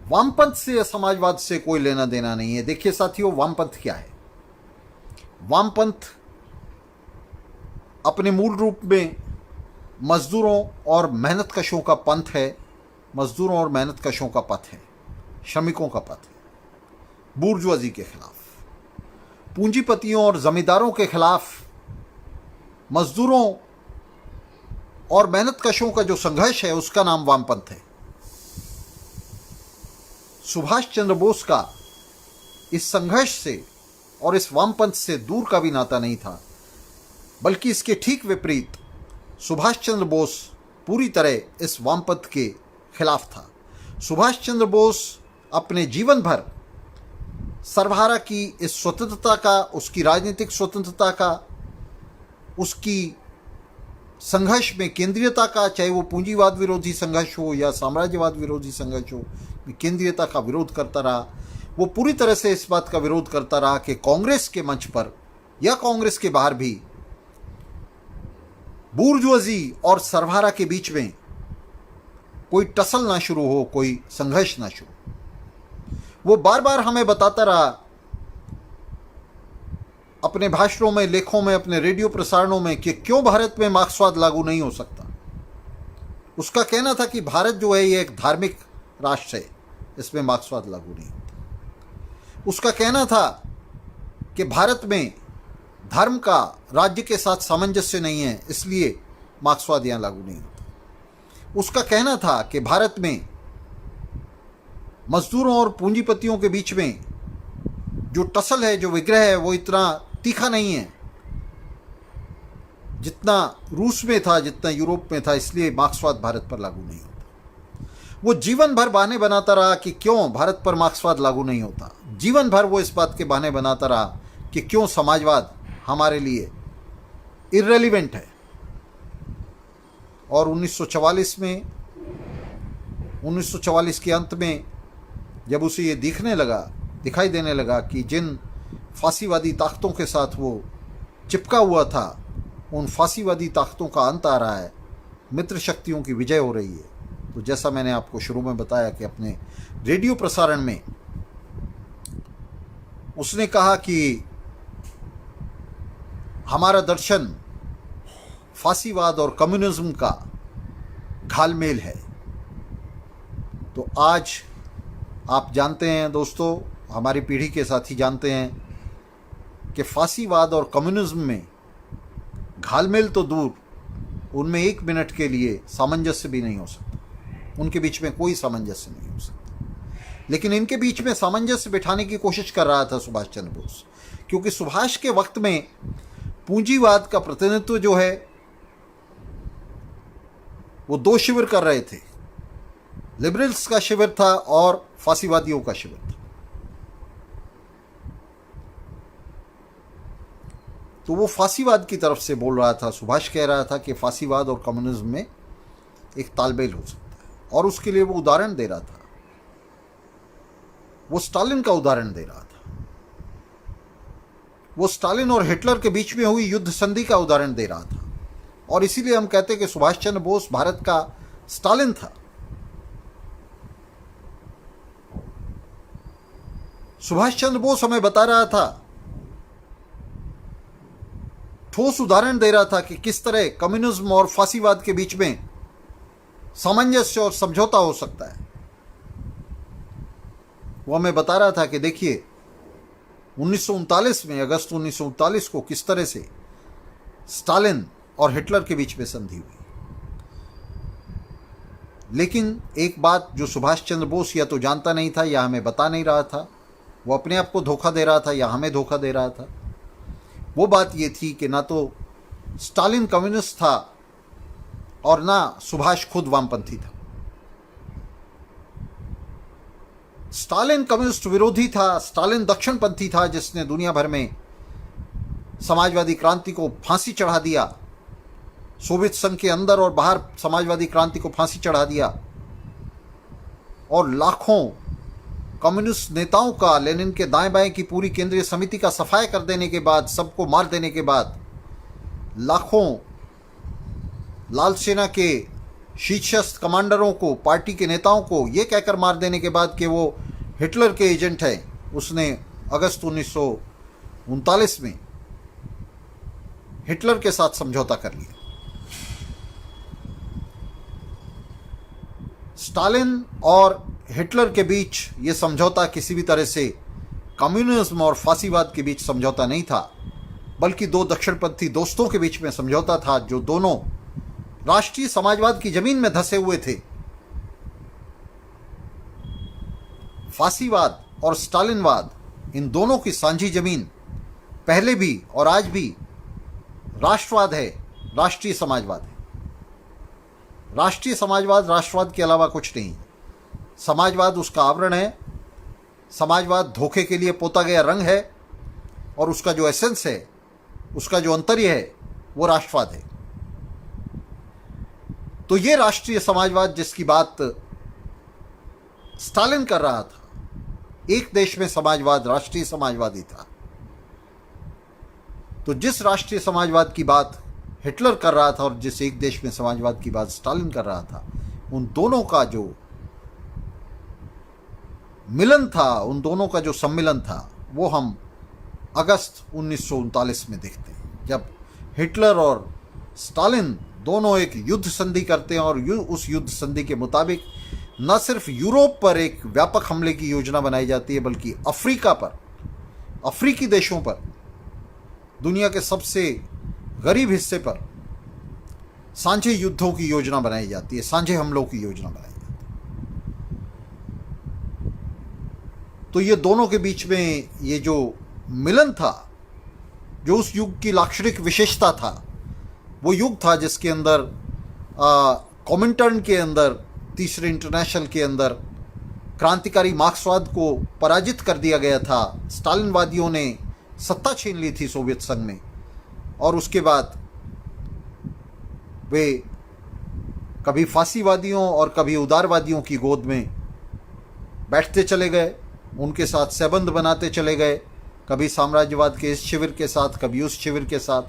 वामपंथ से या समाजवाद से कोई लेना देना नहीं है। देखिए साथियों, वामपंथ क्या है? वामपंथ अपने मूल रूप में मजदूरों और मेहनतकशों का पंथ है, मजदूरों और मेहनतकशों का पथ है, श्रमिकों का पथ है। बूर्जुआजी के खिलाफ, पूंजीपतियों और जमींदारों के खिलाफ मजदूरों और मेहनतकशों का जो संघर्ष है उसका नाम वामपंथ है। सुभाष चंद्र बोस का इस संघर्ष से और इस वामपंथ से दूर का भी नाता नहीं था, बल्कि इसके ठीक विपरीत सुभाष चंद्र बोस पूरी तरह इस वामपंथ के खिलाफ था। सुभाष चंद्र बोस अपने जीवन भर सर्वहारा की इस स्वतंत्रता का, उसकी राजनीतिक स्वतंत्रता का, उसकी संघर्ष में केंद्रीयता का, चाहे वो पूंजीवाद विरोधी संघर्ष हो या साम्राज्यवाद विरोधी संघर्ष हो, केंद्रीयता का विरोध करता रहा। वो पूरी तरह से इस बात का विरोध करता रहा कि कांग्रेस के मंच पर या कांग्रेस के बाहर भी बूर्जुआजी और सर्वहारा के बीच में कोई टसल ना शुरू हो, कोई संघर्ष ना शुरू। वो बार बार हमें बताता रहा अपने भाषणों में, लेखों में, अपने रेडियो प्रसारणों में कि क्यों भारत में मार्क्सवाद लागू नहीं हो सकता। उसका कहना था कि भारत जो है ये एक धार्मिक राष्ट्र है, इसमें मार्क्सवाद लागू नहीं होता। उसका कहना था कि भारत में धर्म का राज्य के साथ सामंजस्य नहीं है, इसलिए मार्क्सवाद यहां लागू नहीं होता। उसका कहना था कि भारत में मजदूरों और पूंजीपतियों के बीच में जो टसल है, जो विग्रह है, वो इतना तीखा नहीं है जितना रूस में था, जितना यूरोप में था, इसलिए मार्क्सवाद भारत पर लागू नहीं होता। वो जीवन भर बहाने बनाता रहा कि क्यों भारत पर मार्क्सवाद लागू नहीं होता। जीवन भर वो इस बात के बहाने बनाता रहा कि क्यों समाजवाद हमारे लिए इर्रेलिवेंट है। और 1944 के अंत में जब उसे ये दिखाई देने लगा कि जिन फांसीवादी ताकतों के साथ वो चिपका हुआ था, उन फांसीवादी ताकतों का अंत आ रहा है, मित्र शक्तियों की विजय हो रही है, तो जैसा मैंने आपको शुरू में बताया कि अपने रेडियो प्रसारण में उसने कहा कि हमारा दर्शन फांसीवाद और कम्युनिज्म का घालमेल है। तो आज आप जानते हैं दोस्तों, हमारी पीढ़ी के साथी जानते हैं कि फांसीवाद और कम्युनिज्म में घालमेल तो दूर, उनमें एक मिनट के लिए सामंजस्य भी नहीं हो सकता। उनके बीच में कोई सामंजस्य नहीं हो सकता। लेकिन इनके बीच में सामंजस्य बिठाने की कोशिश कर रहा था सुभाष चंद्र बोस, क्योंकि सुभाष के वक्त में पूंजीवाद का प्रतिनिधित्व जो है वो दो शिविर कर रहे थे। लिबरल्स का शिविर था और फांसीवादियों का शिविर था। तो वो फांसीवाद की तरफ से बोल रहा था। सुभाष कह रहा था कि फांसीवाद और कम्युनिज्म में एक तालमेल हो सकता है, और उसके लिए वो उदाहरण दे रहा था। वो स्टालिन का उदाहरण दे रहा था। वो स्टालिन और हिटलर के बीच में हुई युद्ध संधि का उदाहरण दे रहा था। और इसीलिए हम कहते हैं कि सुभाष चंद्र बोस भारत का स्टालिन था। सुभाष चंद्र बोस हमें बता रहा था, ठोस उदाहरण दे रहा था कि किस तरह कम्युनिज्म और फांसीवाद के बीच में सामंजस्य और समझौता हो सकता है। वो हमें बता रहा था कि देखिए 1939 में, अगस्त 1939 को किस तरह से स्टालिन और हिटलर के बीच में संधि हुई। लेकिन एक बात जो सुभाष चंद्र बोस या तो जानता नहीं था या हमें बता नहीं रहा था, वो अपने आप को धोखा दे रहा था या हमें धोखा दे रहा था, वो बात ये थी कि ना तो स्टालिन कम्युनिस्ट था और ना सुभाष खुद वामपंथी था। स्टालिन कम्युनिस्ट विरोधी था, स्टालिन दक्षिणपंथी था जिसने दुनिया भर में समाजवादी क्रांति को फांसी चढ़ा दिया, सोवियत संघ के अंदर और बाहर समाजवादी क्रांति को फांसी चढ़ा दिया, और लाखों कम्युनिस्ट नेताओं का, लेनिन के दाएं बाएं की पूरी केंद्रीय समिति का सफाया कर देने के बाद, सबको मार देने के बाद, लाखों लाल सेना के शीर्षस्थ कमांडरों को, पार्टी के नेताओं को यह कहकर मार देने के बाद कि वो हिटलर के एजेंट हैं, उसने अगस्त 1939 में हिटलर के साथ समझौता कर लिया। स्टालिन और हिटलर के बीच ये समझौता किसी भी तरह से कम्युनिज्म और फांसीवाद के बीच समझौता नहीं था, बल्कि दो दक्षिणपंथी दोस्तों के बीच में समझौता था जो दोनों राष्ट्रीय समाजवाद की जमीन में धंसे हुए थे। फांसीवाद और स्टालिनवाद, इन दोनों की साझी जमीन पहले भी और आज भी राष्ट्रवाद है, राष्ट्रीय समाजवाद है। राष्ट्रीय समाजवाद राष्ट्रवाद के अलावा कुछ नहीं। समाजवाद उसका आवरण है, समाजवाद धोखे के लिए पोता गया रंग है, और उसका जो एसेंस है, उसका जो अंतर्य है, वो राष्ट्रवाद है। तो ये राष्ट्रीय समाजवाद जिसकी बात स्टालिन कर रहा था, एक देश में समाजवाद राष्ट्रीय समाजवादी था। तो जिस राष्ट्रीय समाजवाद की बात हिटलर कर रहा था और जिस एक देश में समाजवाद की बात स्टालिन कर रहा था, उन दोनों का जो मिलन था, उन दोनों का जो सम्मिलन था, वो हम अगस्त 1939 में देखते हैं, जब हिटलर और स्टालिन दोनों एक युद्ध संधि करते हैं। और उस युद्ध संधि के मुताबिक न सिर्फ यूरोप पर एक व्यापक हमले की योजना बनाई जाती है, बल्कि अफ्रीका पर, अफ्रीकी देशों पर, दुनिया के सबसे गरीब हिस्से पर सांझे युद्धों की योजना बनाई जाती है, सांझे हमलों की योजना बनाई जाती है। तो ये दोनों के बीच में ये जो मिलन था, जो उस युग की लाक्षणिक विशेषता था, वो युग था जिसके अंदर कॉमिंटर्न के अंदर, तीसरे इंटरनेशनल के अंदर क्रांतिकारी मार्क्सवाद को पराजित कर दिया गया था। स्टालिनवादियों ने सत्ता छीन ली थी सोवियत संघ में, और उसके बाद वे कभी फांसीवादियों और कभी उदारवादियों की गोद में बैठते चले गए, उनके साथ संबंध बनाते चले गए, कभी साम्राज्यवाद के इस शिविर के साथ, कभी उस शिविर के साथ।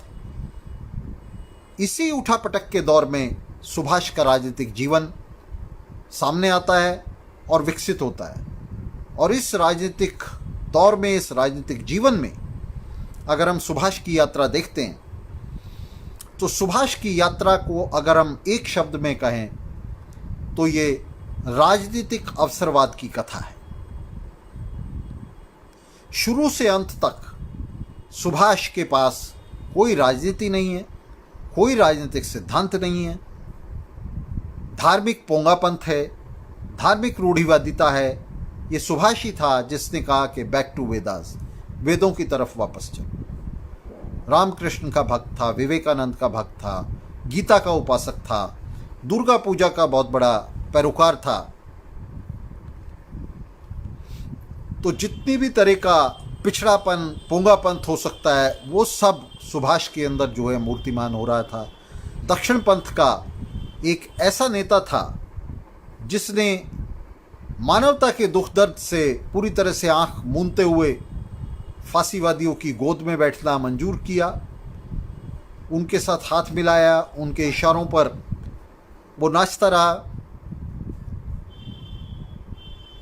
इसी उठापटक के दौर में सुभाष का राजनीतिक जीवन सामने आता है और विकसित होता है। और इस राजनीतिक दौर में, इस राजनीतिक जीवन में अगर हम सुभाष की यात्रा देखते हैं, तो सुभाष की यात्रा को अगर हम एक शब्द में कहें तो ये राजनीतिक अवसरवाद की कथा है। शुरू से अंत तक सुभाष के पास कोई राजनीति नहीं है, कोई राजनीतिक सिद्धांत नहीं है, धार्मिक पोंगापंथ है, धार्मिक रूढ़िवादिता है। ये सुभाष ही था जिसने कहा कि बैक टू वेदास, वेदों की तरफ वापस चलो। रामकृष्ण का भक्त था, विवेकानंद का भक्त था, गीता का उपासक था, दुर्गा पूजा का बहुत बड़ा पैरोकार था। तो जितनी भी तरह का पिछड़ापन, पोंगापंथ हो सकता है, वो सब सुभाष के अंदर जो है मूर्तिमान हो रहा था। दक्षिण पंथ का एक ऐसा नेता था जिसने मानवता के दुख दर्द से पूरी तरह से आंख मूंदते हुए फांसीवादियों की गोद में बैठना मंजूर किया, उनके साथ हाथ मिलाया, उनके इशारों पर वो नाचता रहा।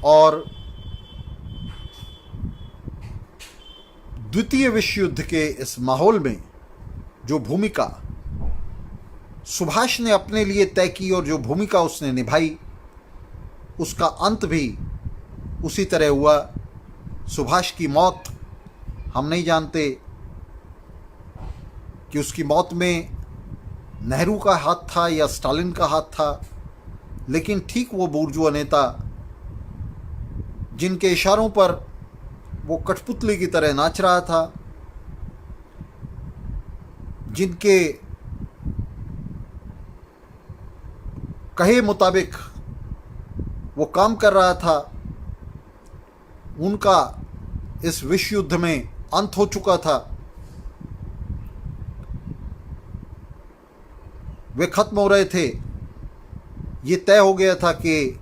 और द्वितीय विश्व युद्ध के इस माहौल में जो भूमिका सुभाष ने अपने लिए तय की और जो भूमिका उसने निभाई उसका अंत भी उसी तरह हुआ। सुभाष की मौत हम नहीं जानते कि उसकी मौत में नेहरू का हाथ था या स्टालिन का हाथ था, लेकिन ठीक वो बूर्जुआ नेता जिनके इशारों पर वो कठपुतली की तरह नाच रहा था, जिनके कहे मुताबिक वो काम कर रहा था, उनका इस विश्व युद्ध में अंत हो चुका था। वे खत्म हो रहे थे। ये तय हो गया था कि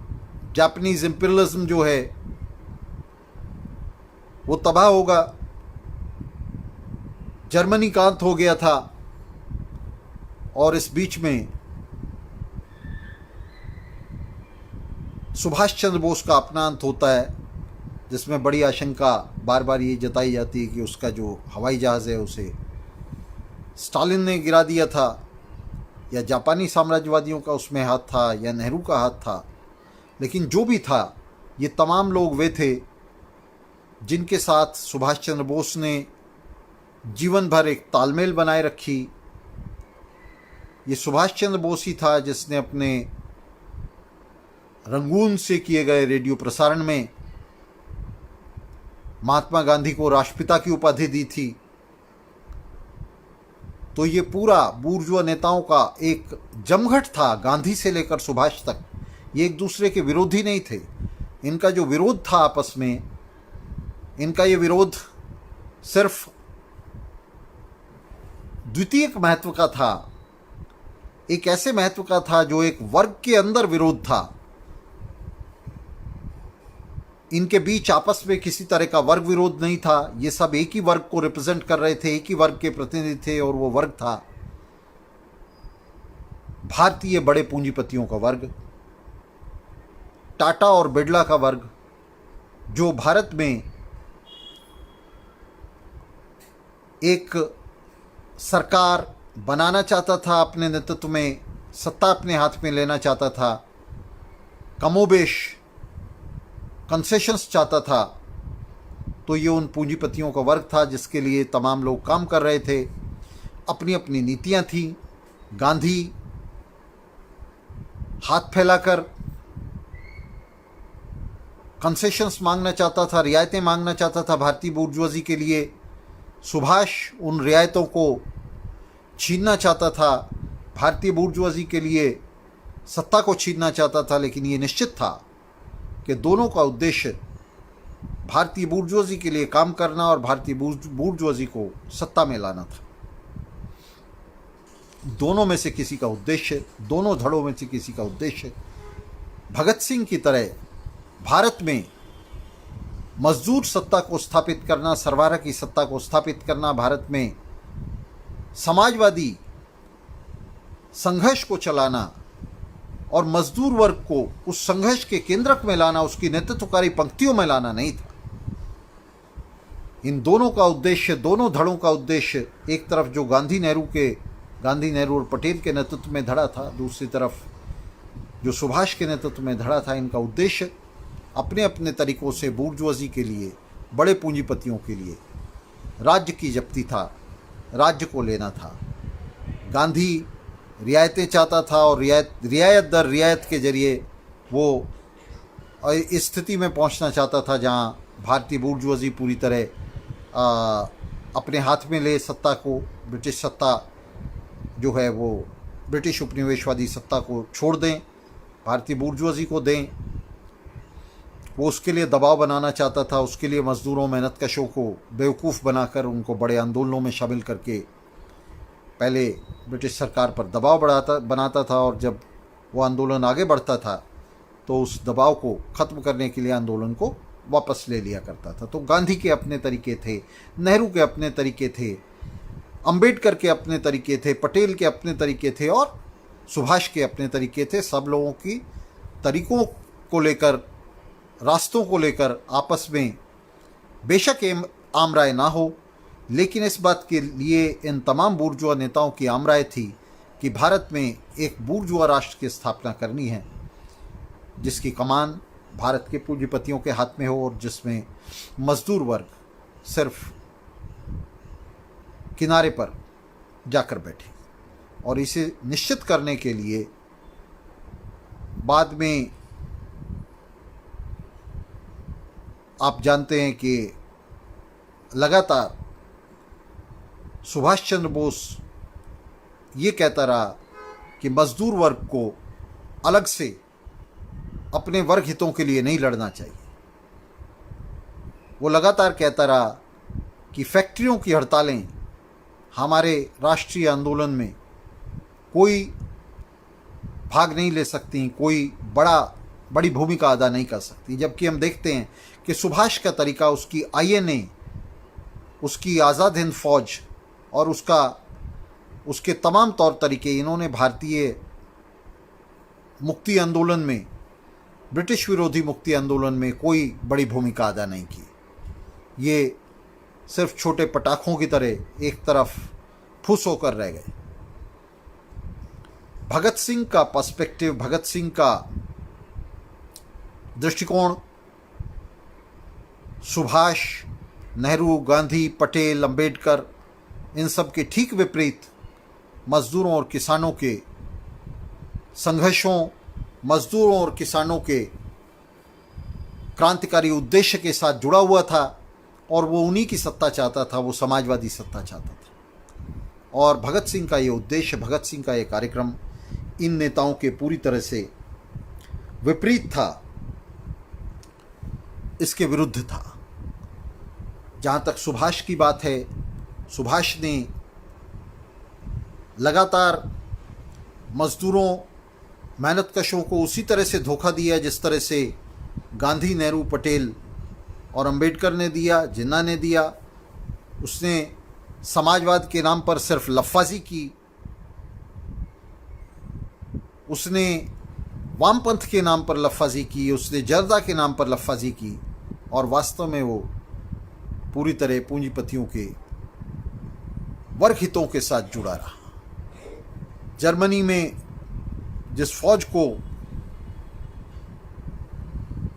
जापानीज इंपीरियलिज्म जो है वो तबाह होगा। जर्मनी का अंत हो गया था और इस बीच में सुभाष चंद्र बोस का अपना अंत होता है, जिसमें बड़ी आशंका बार बार ये जताई जाती है कि उसका जो हवाई जहाज़ है उसे स्टालिन ने गिरा दिया था, या जापानी साम्राज्यवादियों का उसमें हाथ था, या नेहरू का हाथ था। लेकिन जो भी था, ये तमाम लोग वे थे जिनके साथ सुभाष चंद्र बोस ने जीवन भर एक तालमेल बनाए रखी। ये सुभाष चंद्र बोस ही था जिसने अपने रंगून से किए गए रेडियो प्रसारण में महात्मा गांधी को राष्ट्रपिता की उपाधि दी थी। तो ये पूरा बूर्जुआ नेताओं का एक जमघट था, गांधी से लेकर सुभाष तक। ये एक दूसरे के विरोधी नहीं थे। इनका जो विरोध था आपस में, इनका ये विरोध सिर्फ द्वितीयक महत्व का था, एक ऐसे महत्व का था जो एक वर्ग के अंदर विरोध था। इनके बीच आपस में किसी तरह का वर्ग विरोध नहीं था। ये सब एक ही वर्ग को रिप्रेजेंट कर रहे थे, एक ही वर्ग के प्रतिनिधि थे, और वो वर्ग था भारतीय बड़े पूंजीपतियों का वर्ग, टाटा और बिरला का वर्ग, जो भारत में एक सरकार बनाना चाहता था, अपने नेतृत्व में सत्ता अपने हाथ में लेना चाहता था, कमोबेश कंसेशंस चाहता था। तो ये उन पूंजीपतियों का वर्ग था जिसके लिए तमाम लोग काम कर रहे थे। अपनी अपनी नीतियां थीं। गांधी हाथ फैलाकर कंसेशंस मांगना चाहता था, रियायतें मांगना चाहता था भारतीय बूर्जुआजी के लिए। सुभाष उन रियायतों को छीनना चाहता था, भारतीय बूर्जुआजी के लिए सत्ता को छीनना चाहता था। लेकिन ये निश्चित था कि दोनों का उद्देश्य भारतीय बूर्जुआजी के लिए काम करना और भारतीय बूर्जुआजी को सत्ता में लाना था। दोनों में से किसी का उद्देश्य, दोनों धड़ों में से किसी का उद्देश्य भगत सिंह की तरह भारत में मजदूर सत्ता को स्थापित करना, सरवारा की सत्ता को स्थापित करना, भारत में समाजवादी संघर्ष को चलाना और मजदूर वर्ग को उस संघर्ष के केंद्रक में लाना, उसकी नेतृत्वकारी पंक्तियों में लाना नहीं था। इन दोनों का उद्देश्य, दोनों धड़ों का उद्देश्य, एक तरफ जो गांधी नेहरू और पटेल के नेतृत्व में धड़ा था, दूसरी तरफ जो सुभाष के नेतृत्व में धड़ा था, इनका उद्देश्य अपने अपने तरीकों से बूर्जुआजी के लिए, बड़े पूंजीपतियों के लिए राज्य की जप्ती था, राज्य को लेना था। गांधी रियायतें चाहता था और रियायत दर रियायत के जरिए वो इस स्थिति में पहुंचना चाहता था जहां भारतीय बूर्जुआजी पूरी तरह अपने हाथ में ले सत्ता को, ब्रिटिश सत्ता जो है वो ब्रिटिश उपनिवेशवादी सत्ता को छोड़ दें, भारतीय बूर्जुआजी को दें। वो उसके लिए दबाव बनाना चाहता था, उसके लिए मजदूरों, मेहनतकशों को बेवकूफ़ बनाकर उनको बड़े आंदोलनों में शामिल करके पहले ब्रिटिश सरकार पर दबाव बनाता था, और जब वो आंदोलन आगे बढ़ता था तो उस दबाव को ख़त्म करने के लिए आंदोलन को वापस ले लिया करता था। तो गांधी के अपने तरीके थे, नेहरू के अपने तरीके थे, अंबेडकर के अपने तरीके थे, पटेल के अपने तरीके थे और सुभाष के अपने तरीके थे। सब लोगों की तरीकों को लेकर, रास्तों को लेकर आपस में बेशक आम राय ना हो, लेकिन इस बात के लिए इन तमाम बूर्जुआ नेताओं की आम राय थी कि भारत में एक बूर्जुआ राष्ट्र की स्थापना करनी है, जिसकी कमान भारत के पूंजीपतियों के हाथ में हो और जिसमें मजदूर वर्ग सिर्फ किनारे पर जाकर बैठे। और इसे निश्चित करने के लिए बाद में आप जानते हैं कि लगातार सुभाष चंद्र बोस ये कहता रहा कि मजदूर वर्ग को अलग से अपने वर्ग हितों के लिए नहीं लड़ना चाहिए। वो लगातार कहता रहा कि फैक्ट्रियों की हड़तालें हमारे राष्ट्रीय आंदोलन में कोई भाग नहीं ले सकती, कोई बड़ी भूमिका अदा नहीं कर सकती। जबकि हम देखते हैं कि सुभाष का तरीका, उसकी आईएनए, उसकी आज़ाद हिंद फौज और उसके तमाम तौर तरीके, इन्होंने भारतीय मुक्ति आंदोलन में, ब्रिटिश विरोधी मुक्ति आंदोलन में कोई बड़ी भूमिका अदा नहीं की। ये सिर्फ छोटे पटाखों की तरह एक तरफ फुस होकर रह गए। भगत सिंह का पर्सपेक्टिव, भगत सिंह का दृष्टिकोण सुभाष, नेहरू, गांधी, पटेल, अंबेडकर, इन सब के ठीक विपरीत मजदूरों और किसानों के संघर्षों, मजदूरों और किसानों के क्रांतिकारी उद्देश्य के साथ जुड़ा हुआ था। और वो उन्हीं की सत्ता चाहता था, वो समाजवादी सत्ता चाहता था। और भगत सिंह का ये उद्देश्य, भगत सिंह का ये कार्यक्रम इन नेताओं के पूरी तरह से विपरीत था, इसके विरुद्ध था। जहाँ तक सुभाष की बात है, सुभाष ने लगातार मजदूरों, मेहनतकशों को उसी तरह से धोखा दिया जिस तरह से गांधी, नेहरू, पटेल और अंबेडकर ने दिया, जिन्ना ने दिया। उसने समाजवाद के नाम पर सिर्फ लफ्फाजी की, उसने वामपंथ के नाम पर लफ्फाजी की, उसने जरदा के नाम पर लफ्फाजी की, और वास्तव में वो पूरी तरह पूंजीपतियों के वर्ग हितों के साथ जुड़ा रहा। जर्मनी में जिस फौज को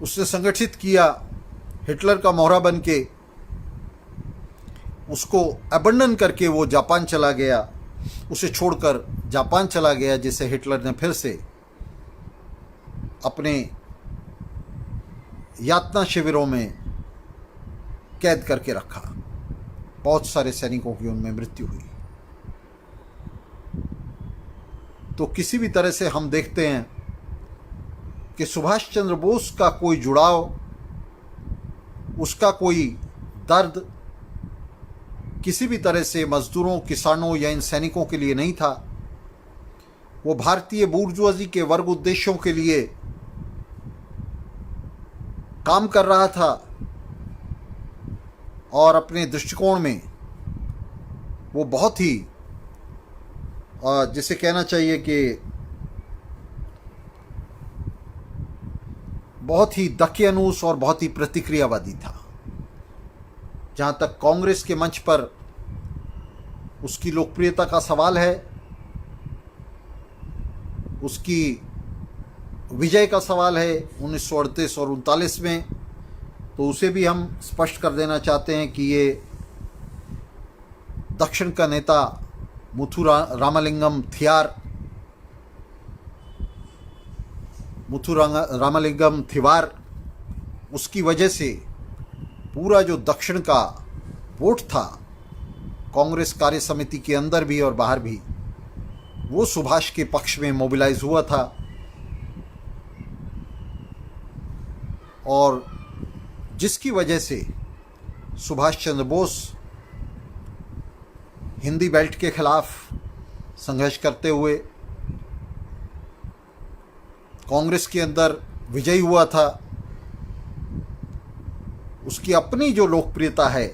उसने संगठित किया, हिटलर का मोहरा बन के, उसको अबंडन करके वो जापान चला गया, उसे छोड़कर जापान चला गया, जिसे हिटलर ने फिर से अपने यातना शिविरों में कैद करके रखा। बहुत सारे सैनिकों की उनमें मृत्यु हुई। तो किसी भी तरह से हम देखते हैं कि सुभाष चंद्र बोस का कोई जुड़ाव, उसका कोई दर्द किसी भी तरह से मजदूरों, किसानों या इन सैनिकों के लिए नहीं था। वो भारतीय बूर्जुआजी के वर्ग उद्देश्यों के लिए काम कर रहा था और अपने दृष्टिकोण में वो बहुत ही, जिसे कहना चाहिए कि बहुत ही दकियानूस और बहुत ही प्रतिक्रियावादी था। जहाँ तक कांग्रेस के मंच पर उसकी लोकप्रियता का सवाल है, उसकी विजय का सवाल है 1938 और 39 में, तो उसे भी हम स्पष्ट कर देना चाहते हैं कि ये दक्षिण का नेता मुथु रामालिंगम थिवार, उसकी वजह से पूरा जो दक्षिण का वोट था कांग्रेस कार्य समिति के अंदर भी और बाहर भी, वो सुभाष के पक्ष में मोबिलाइज हुआ था। और जिसकी वजह से सुभाष चंद्र बोस हिंदी बेल्ट के खिलाफ संघर्ष करते हुए कांग्रेस के अंदर विजयी हुआ था। उसकी अपनी जो लोकप्रियता है,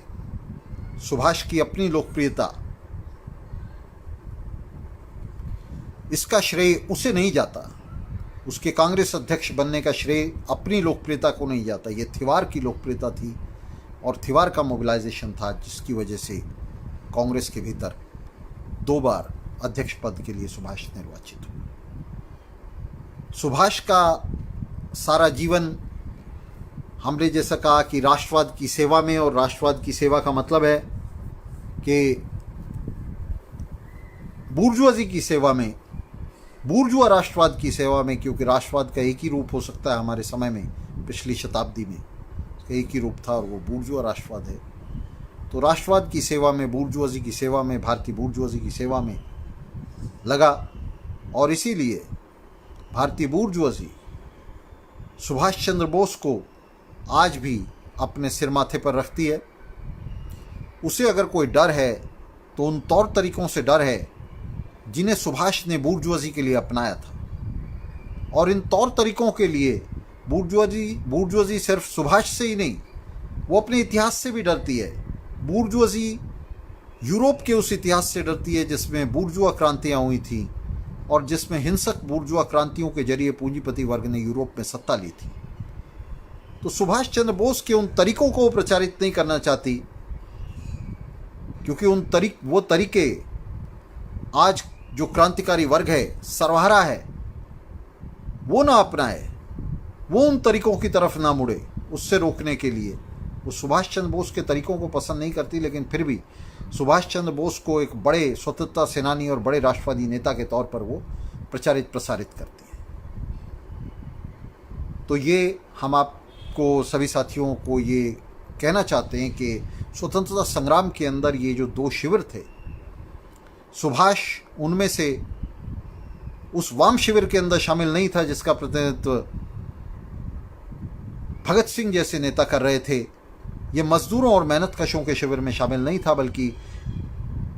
सुभाष की अपनी लोकप्रियता, इसका श्रेय उसे नहीं जाता। उसके कांग्रेस अध्यक्ष बनने का श्रेय अपनी लोकप्रियता को नहीं जाता। ये थिवार की लोकप्रियता थी और थिवार का मोबिलाइजेशन था, जिसकी वजह से कांग्रेस के भीतर 2 बार अध्यक्ष पद के लिए सुभाष निर्वाचित हुए। सुभाष का सारा जीवन, हमने जैसा कहा कि राष्ट्रवाद की सेवा में, और राष्ट्रवाद की सेवा का मतलब है कि बूर्जुआजी की सेवा में, बूर्जुआ राष्ट्रवाद की सेवा में, क्योंकि राष्ट्रवाद का एक ही रूप हो सकता है हमारे समय में, पिछली शताब्दी में उसका एक ही रूप था और वो बूर्जुआ राष्ट्रवाद है। तो राष्ट्रवाद की सेवा में, बूर्जुआजी की सेवा में, भारतीय बूर्जुआजी की सेवा में लगा, और इसीलिए भारतीय बूर्जुआजी सुभाष चंद्र बोस को आज भी अपने सिर माथे पर रखती है। उसे अगर कोई डर है तो उन तौर तरीकों से डर है जिन्हें सुभाष ने बूर्जुआजी के लिए अपनाया था, और इन तौर तरीकों के लिए बूर्जुआजी सिर्फ सुभाष से ही नहीं, वो अपने इतिहास से भी डरती है। बूर्जुआजी यूरोप के उस इतिहास से डरती है जिसमें बूर्जुआ क्रांतियाँ हुई थी और जिसमें हिंसक बूर्जुआ क्रांतियों के जरिए पूंजीपति वर्ग ने यूरोप में सत्ता ली थी। तो सुभाष चंद्र बोस के उन तरीकों को प्रचारित नहीं करना चाहती, क्योंकि वो तरीके आज जो क्रांतिकारी वर्ग है, सर्वहारा है, वो ना अपनाए, वो उन तरीकों की तरफ ना मुड़े। उससे रोकने के लिए वो सुभाष चंद्र बोस के तरीकों को पसंद नहीं करती, लेकिन फिर भी सुभाष चंद्र बोस को एक बड़े स्वतंत्रता सेनानी और बड़े राष्ट्रवादी नेता के तौर पर वो प्रचारित प्रसारित करती है। तो ये हम आपको, सभी साथियों को ये कहना चाहते हैं कि स्वतंत्रता संग्राम के अंदर ये जो दो शिविर थे, सुभाष उनमें से उस वाम शिविर के अंदर शामिल नहीं था जिसका प्रतिनिधित्व भगत सिंह जैसे नेता कर रहे थे। ये मजदूरों और मेहनतकशों के शिविर में शामिल नहीं था, बल्कि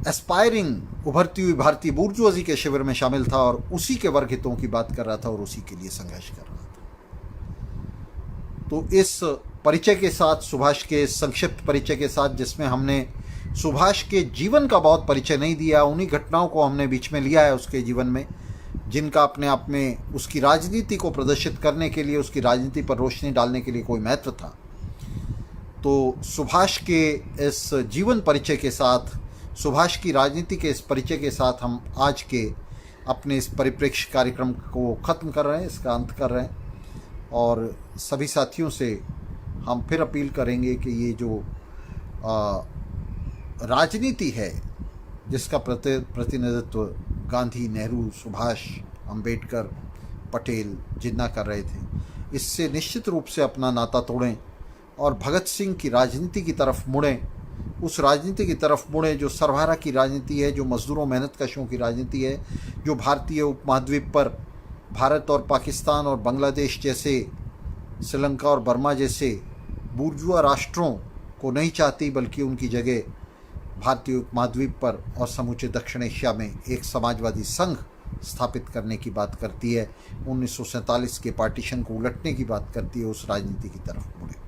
एस्पायरिंग, उभरती हुई भारतीय बूर्जुआजी के शिविर में शामिल था और उसी के वर्ग हितों की बात कर रहा था और उसी के लिए संघर्ष कर रहा था। तो इस परिचय के साथ, सुभाष के संक्षिप्त परिचय के साथ, जिसमें हमने सुभाष के जीवन का बहुत परिचय नहीं दिया, उन्हीं घटनाओं को हमने बीच में लिया है उसके जीवन में, जिनका अपने आप में उसकी राजनीति को प्रदर्शित करने के लिए, उसकी राजनीति पर रोशनी डालने के लिए कोई महत्व था। तो सुभाष के इस जीवन परिचय के साथ, सुभाष की राजनीति के इस परिचय के साथ हम आज के अपने इस परिप्रेक्ष्य कार्यक्रम को ख़त्म कर रहे हैं, इसका अंत कर रहे हैं। और सभी साथियों से हम फिर अपील करेंगे कि ये जो राजनीति है जिसका प्रतिनिधित्व गांधी, नेहरू, सुभाष, अंबेडकर, पटेल, जिन्ना कर रहे थे, इससे निश्चित रूप से अपना नाता तोड़ें और भगत सिंह की राजनीति की तरफ मुड़ें। उस राजनीति की तरफ मुड़ें जो सर्वहारा की राजनीति है, जो मजदूरों मेहनतकशों की राजनीति है, जो भारतीय उपमहाद्वीप पर भारत और पाकिस्तान और बांग्लादेश जैसे, श्रीलंका और बर्मा जैसे बूर्जुआ राष्ट्रों को नहीं चाहती, बल्कि उनकी जगह भारतीय उपमहाद्वीप पर और समूचे दक्षिण एशिया में एक समाजवादी संघ स्थापित करने की बात करती है। 1947 के पार्टीशन को उलटने की बात करती है। उस राजनीति की तरफ मुड़े।